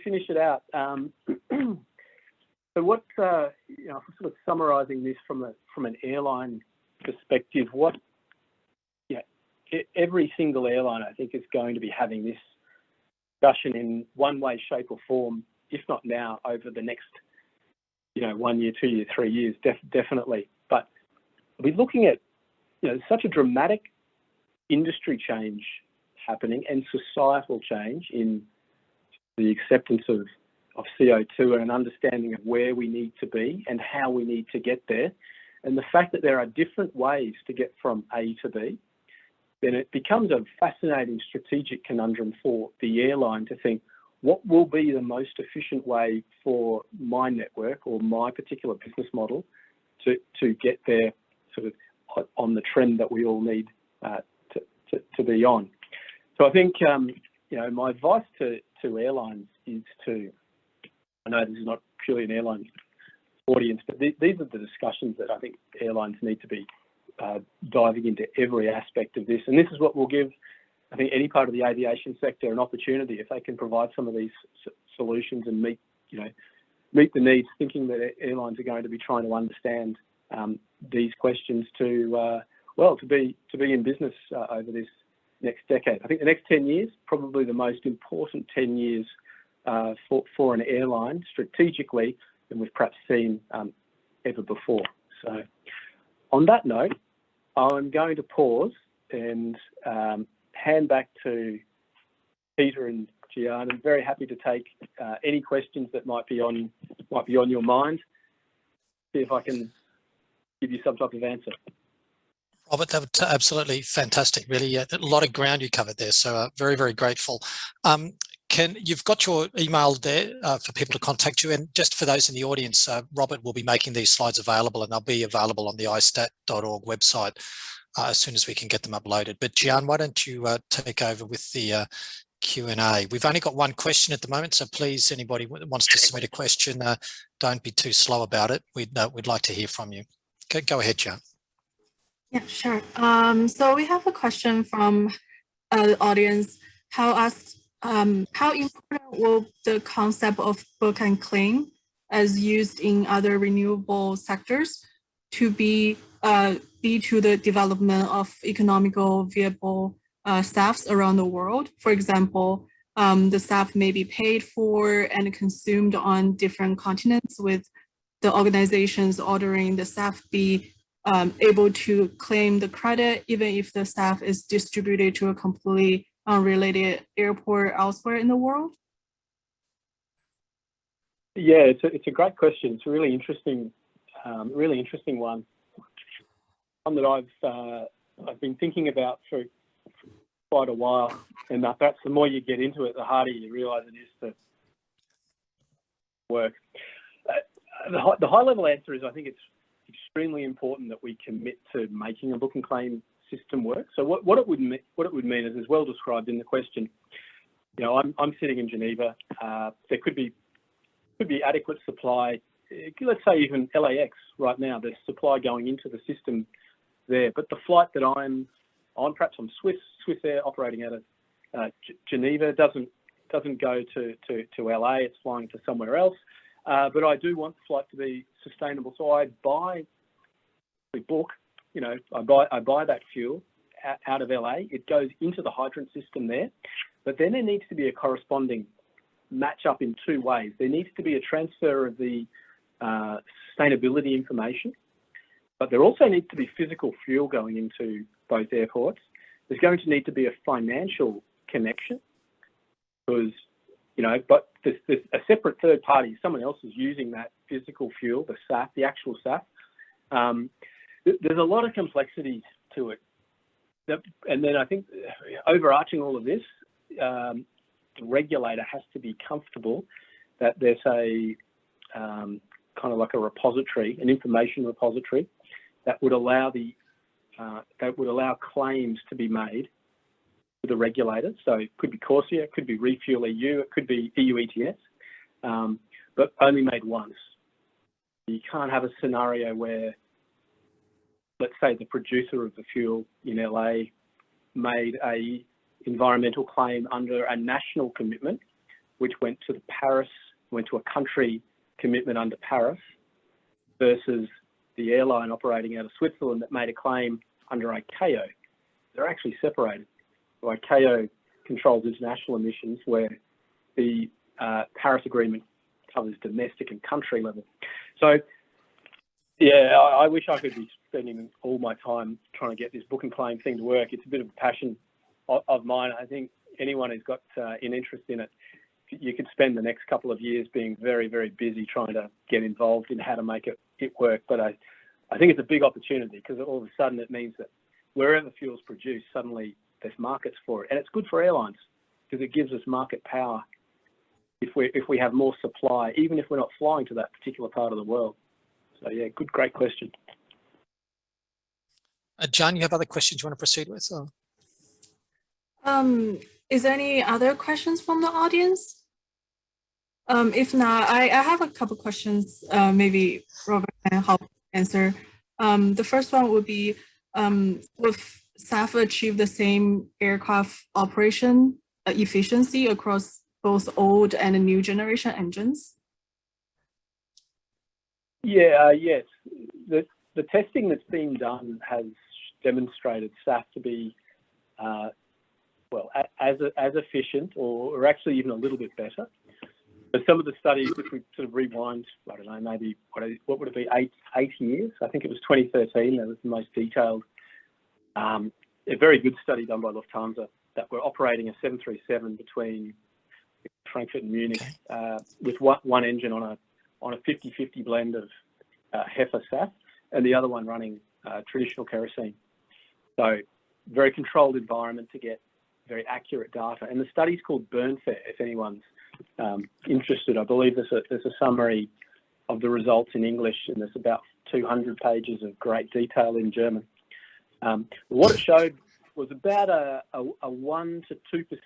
finish it out. So what, you know, sort of summarising this from an airline perspective, what, yeah, every single airline I think is going to be having this discussion in one way, shape or form, if not now, over the next, you know, 1 year, 2 year, 3 years, definitely. But we're looking at, you know, such a dramatic industry change happening and societal change in the acceptance of CO2 and an understanding of where we need to be and how we need to get there. And the fact that there are different ways to get from A to B, then it becomes a fascinating strategic conundrum for the airline to think, what will be the most efficient way for my network or my particular business model to get there sort of on the trend that we all need to be on. So I think, you know, my advice to airlines is to, I know this is not purely an airline audience, but these are the discussions that I think airlines need to be diving into every aspect of this. And this is what will give, I think, any part of the aviation sector an opportunity if they can provide some of these solutions and meet the needs, thinking that airlines are going to be trying to understand these questions to be in business over this next decade. I think the next 10 years, probably the most important 10 years for an airline strategically than we've perhaps seen ever before. So on that note, I'm going to pause and hand back to Peter and Gian. I'm very happy to take any questions that might be on your mind. See if I can give you some type of answer. Robert, that was absolutely fantastic. Really, a lot of ground you covered there. So very, very grateful. You've got your email there for people to contact you, and just for those in the audience, Robert will be making these slides available, and they'll be available on the istat.org website as soon as we can get them uploaded. But Gian, why don't you take over with the Q&A? We've only got one question at the moment, so please, anybody who wants to submit a question, don't be too slow about it. We'd like to hear from you. Go ahead, Gian. Yeah, sure. So we have a question from the audience. How important will the concept of book and claim, as used in other renewable sectors, to be to the development of economical viable SAFs around the world? For example, the SAF may be paid for and consumed on different continents, with the organizations ordering the SAF be able to claim the credit, even if the SAF is distributed to a completely unrelated airport elsewhere in the world? Yeah, it's a great question. It's a really interesting one. One that I've been thinking about for quite a while, and perhaps the more you get into it, the harder you realise it is to work. The high level answer is I think it's extremely important that we commit to making a book and claim system work. So what it would mean is well described in the question. You know, I'm sitting in Geneva. There could be adequate supply. Let's say even LAX right now. There's supply going into the system there, but the flight that I'm on, perhaps I'm Swiss Air operating out of Geneva, doesn't go to LA. It's flying to somewhere else. But I do want the flight to be sustainable, so I book. You know, I buy that fuel out of LA. It goes into the hydrant system there, but then there needs to be a corresponding match up in two ways. There needs to be a transfer of the sustainability information, but there also needs to be physical fuel going into both airports. There's going to need to be a financial connection, because, you know, but there's a separate third party, someone else is using that physical fuel, the SAF, the actual SAF. There's a lot of complexity to it. And then I think overarching all of this, the regulator has to be comfortable that there's a kind of like a repository, an information repository that would allow claims to be made to the regulator. So it could be CORSIA, it could be Refuel EU, it could be EU ETS, but only made once. You can't have a scenario where, let's say, the producer of the fuel in LA made a environmental claim under a national commitment, which went to a country commitment under Paris, versus the airline operating out of Switzerland that made a claim under ICAO. They're actually separated. So ICAO controls international emissions, where the Paris Agreement covers domestic and country level. So, yeah, I wish I could be spending all my time trying to get this book and claim thing to work. It's a bit of a passion of mine. I think anyone who's got an interest in it, you could spend the next couple of years being very, very busy trying to get involved in how to make it work. But I think it's a big opportunity, because all of a sudden it means that wherever fuel's produced, suddenly there's markets for it. And it's good for airlines, because it gives us market power if we have more supply, even if we're not flying to that particular part of the world. So yeah, great question. John, you have other questions you want to proceed with? Or? Is there any other questions from the audience? If not, I have a couple questions. Maybe Robert can help answer. The first one would be, will SAF achieve the same aircraft operation efficiency across both old and new generation engines? Yeah, yes. The testing that's been done has demonstrated SAF to be, well, as efficient or actually even a little bit better. But some of the studies, if we sort of rewind, I don't know, maybe what would it be, eight years? I think it was 2013. That was the most detailed, a very good study done by Lufthansa that were operating a 737 between Frankfurt and Munich with one engine on a 50-50 blend of HEFA SAF and the other one running traditional kerosene. So very controlled environment to get very accurate data. And the study's called Burnfair, if anyone's interested. I believe there's a summary of the results in English, and there's about 200 pages of great detail in German. What it showed was about a 1 to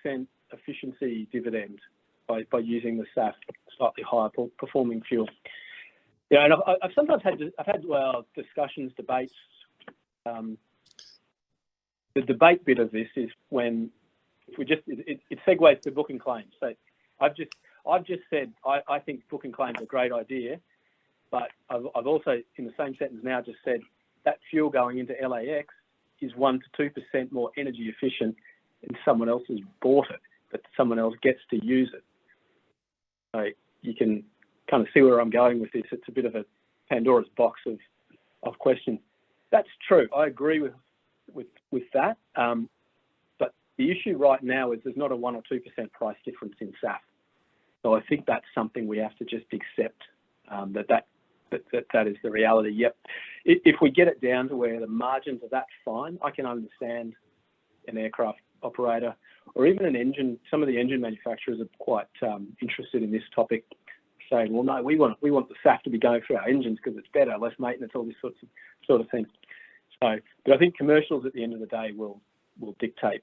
2% efficiency dividend by using the SAF, slightly higher performing fuel. Yeah, and I've sometimes had discussions, debates. The debate bit of this is when it segues to booking claims. So I've just said I think booking claims are a great idea, but I've also in the same sentence now just said that fuel going into LAX is 1 to 2% more energy efficient, and someone else has bought it, but someone else gets to use it. So you can kind of see where I'm going with this. It's a bit of a Pandora's box of questions. That's true. I agree with that. But the issue right now is there's not a 1 or 2% price difference in SAF. So I think that's something we have to just accept, that is the reality. Yep. If we get it down to where the margins are that fine, I can understand an aircraft operator or even an engine. Some of the engine manufacturers are quite interested in this topic, saying, well, no, we want the SAF to be going through our engines because it's better, less maintenance, all this sort of thing. So, but I think commercials at the end of the day will dictate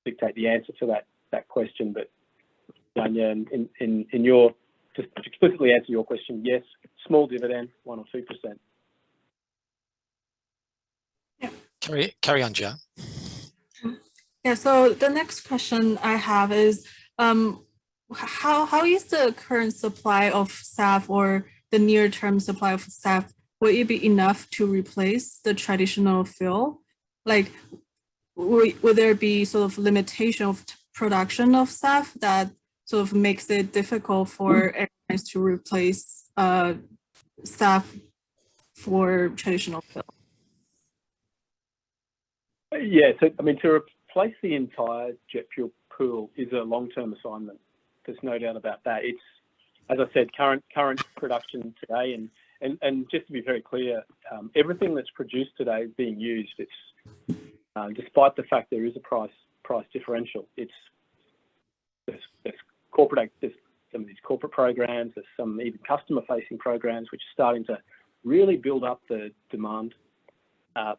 the answer to that question. But yeah, in your just explicitly answer your question, yes, small dividend, 1 or 2%. Yeah. Carry on, Jo. Yeah. So the next question I have is, how is the current supply of SAF or the near-term supply of SAF? Will it be enough to replace the traditional fuel? Like, will there be sort of limitation of production of SAF that sort of makes it difficult for airlines to replace SAF for traditional fuel? Yeah, so I mean, to replace the entire jet fuel pool is a long-term assignment. There's no doubt about that. It's, as I said, current production today, and just to be very clear, everything that's produced today is being used. It's despite the fact there is a price differential. There's some of these corporate programs, there's some even customer-facing programs which are starting to really build up the demand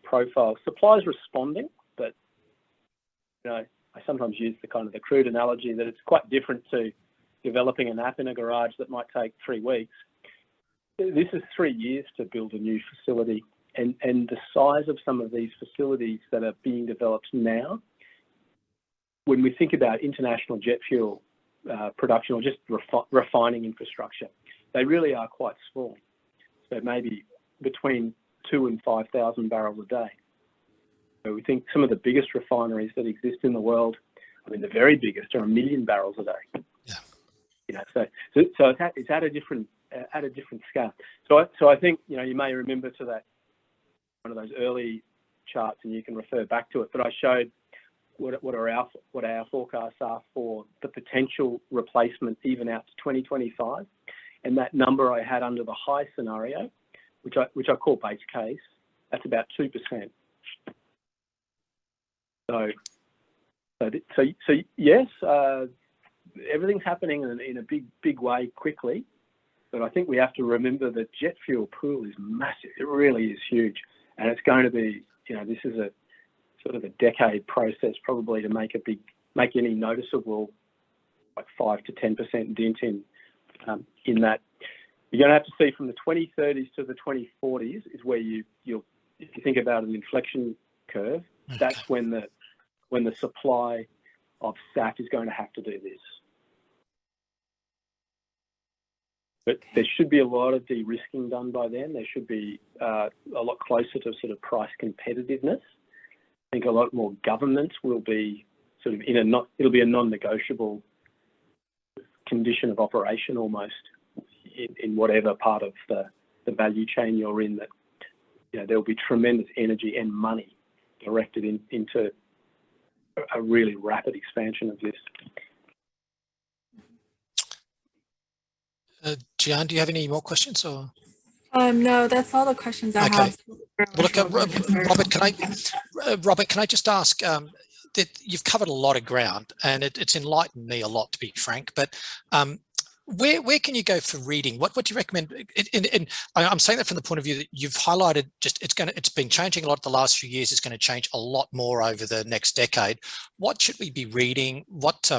profile. Supply is responding, but you know, I sometimes use the crude analogy that it's quite different to developing an app in a garage that might take 3 weeks. This is 3 years to build a new facility, and the size of some of these facilities that are being developed now, when we think about international jet fuel production or just refining infrastructure, they really are quite small. So maybe between 2,000 and 5,000 barrels a day. So we think some of the biggest refineries that exist in the world, I mean, the very biggest are 1 million barrels a day. Yeah. You know, so it's at a different scale. So I think, you know, you may remember to that one of those early charts, and you can refer back to it. But I showed what our forecasts are for the potential replacement even out to 2025, and that number I had under the high scenario, which I call base case, that's about 2%. So yes, everything's happening in a big way quickly, but I think we have to remember that jet fuel pool is massive. It really is huge, and it's going to be, you know, this is a sort of a decade process probably to make any noticeable, like 5 to 10% dent in that. You're going to have to see from the 2030s to the 2040s is where you'll if you think about an inflection curve, okay, that's when the supply of SAF is going to have to do this. But there should be a lot of de-risking done by then. There should be a lot closer to sort of price competitiveness. I think a lot more government will be sort of it'll be a non-negotiable condition of operation almost in whatever part of the value chain you're in, that there'll be tremendous energy and money directed into a really rapid expansion of this. Gian, do you have any more questions or? No, that's all the questions I have. Well, look, Robert, can I just ask, that you've covered a lot of ground and it's enlightened me a lot, to be frank, but where can you go for reading? What do you recommend? And I'm saying that from the point of view that you've highlighted, it's been changing a lot the last few years. It's going to change a lot more over the next decade. What should we be reading? What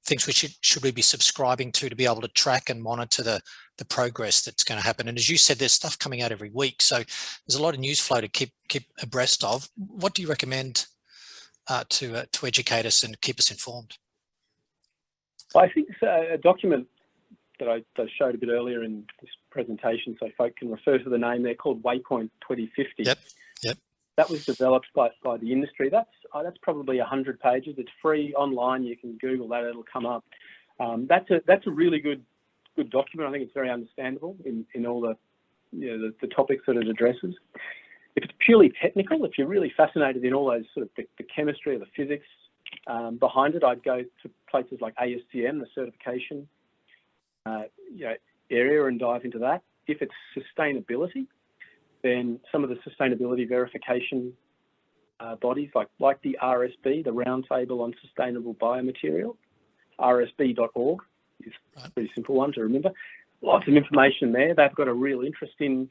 things should we be subscribing to be able to track and monitor the progress that's going to happen? And as you said, there's stuff coming out every week, so there's a lot of news flow to keep abreast of. What do you recommend to educate us and keep us informed? Well, I think a document that I showed a bit earlier in this presentation, so folk can refer to the name there, called Waypoint 2050. Yep. That was developed by the industry. That's probably 100 pages. It's free online. You can Google that; it'll come up. That's a really good document. I think it's very understandable in all the topics that it addresses. If it's purely technical, if you're really fascinated in all those sort of the chemistry or the physics behind it, I'd go to places like ASTM, the certification area, and dive into that. If it's sustainability, then some of the sustainability verification bodies like the RSB, the Roundtable on Sustainable Biomaterial, rsb.org is a pretty simple one to remember. Lots of information there. They've got a real interest in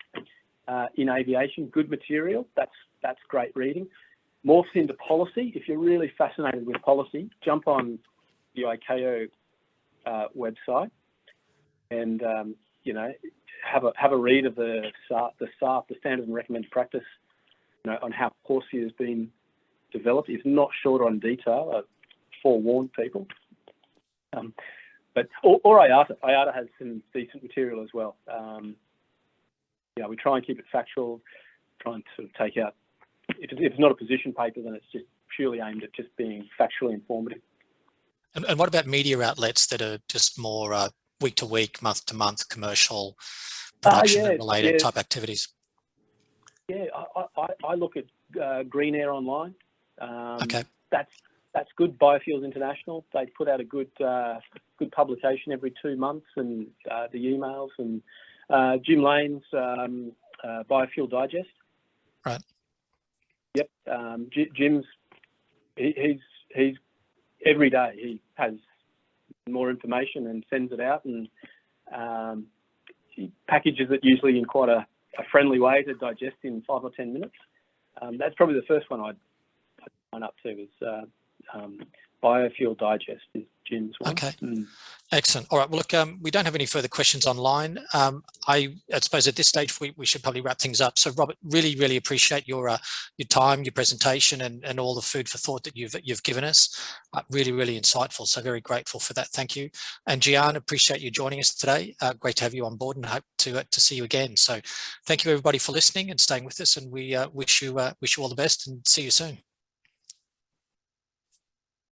aviation, good material. That's great reading. Morphs into policy. If you're really fascinated with policy, jump on the ICAO website and have a read of the SARP, the Standard and Recommended Practice, on how policy has been developed. It's not short on detail. I forewarn people. Or IATA. IATA has some decent material as well. We try and keep it factual, try and sort of take out, if it's not a position paper, then it's just purely aimed at just being factually informative. And what about media outlets that are just more week to week, month to month, commercial, production related type activities? Yeah, I look at Green Air Online. Okay. That's good. Biofuels International, they put out a good publication every 2 months, and the emails, and Jim Lane's Biofuel Digest. Right. Yep. Jim's he's every day he has more information and sends it out, and he packages it usually in quite a friendly way to digest in 5 or 10 minutes. That's probably the first one I'd sign up to, is Biofuel Digest is Jim's one. Okay. Excellent. All right. Well, look, we don't have any further questions online. I suppose at this stage we should probably wrap things up. So, Robert, really, really appreciate your time, your presentation, and all the food for thought that you've given us. Really, really insightful. So, very grateful for that. Thank you. And Gian, appreciate you joining us today. Great to have you on board, and hope to see you again. So, thank you everybody for listening and staying with us. And we wish you all the best, and see you soon.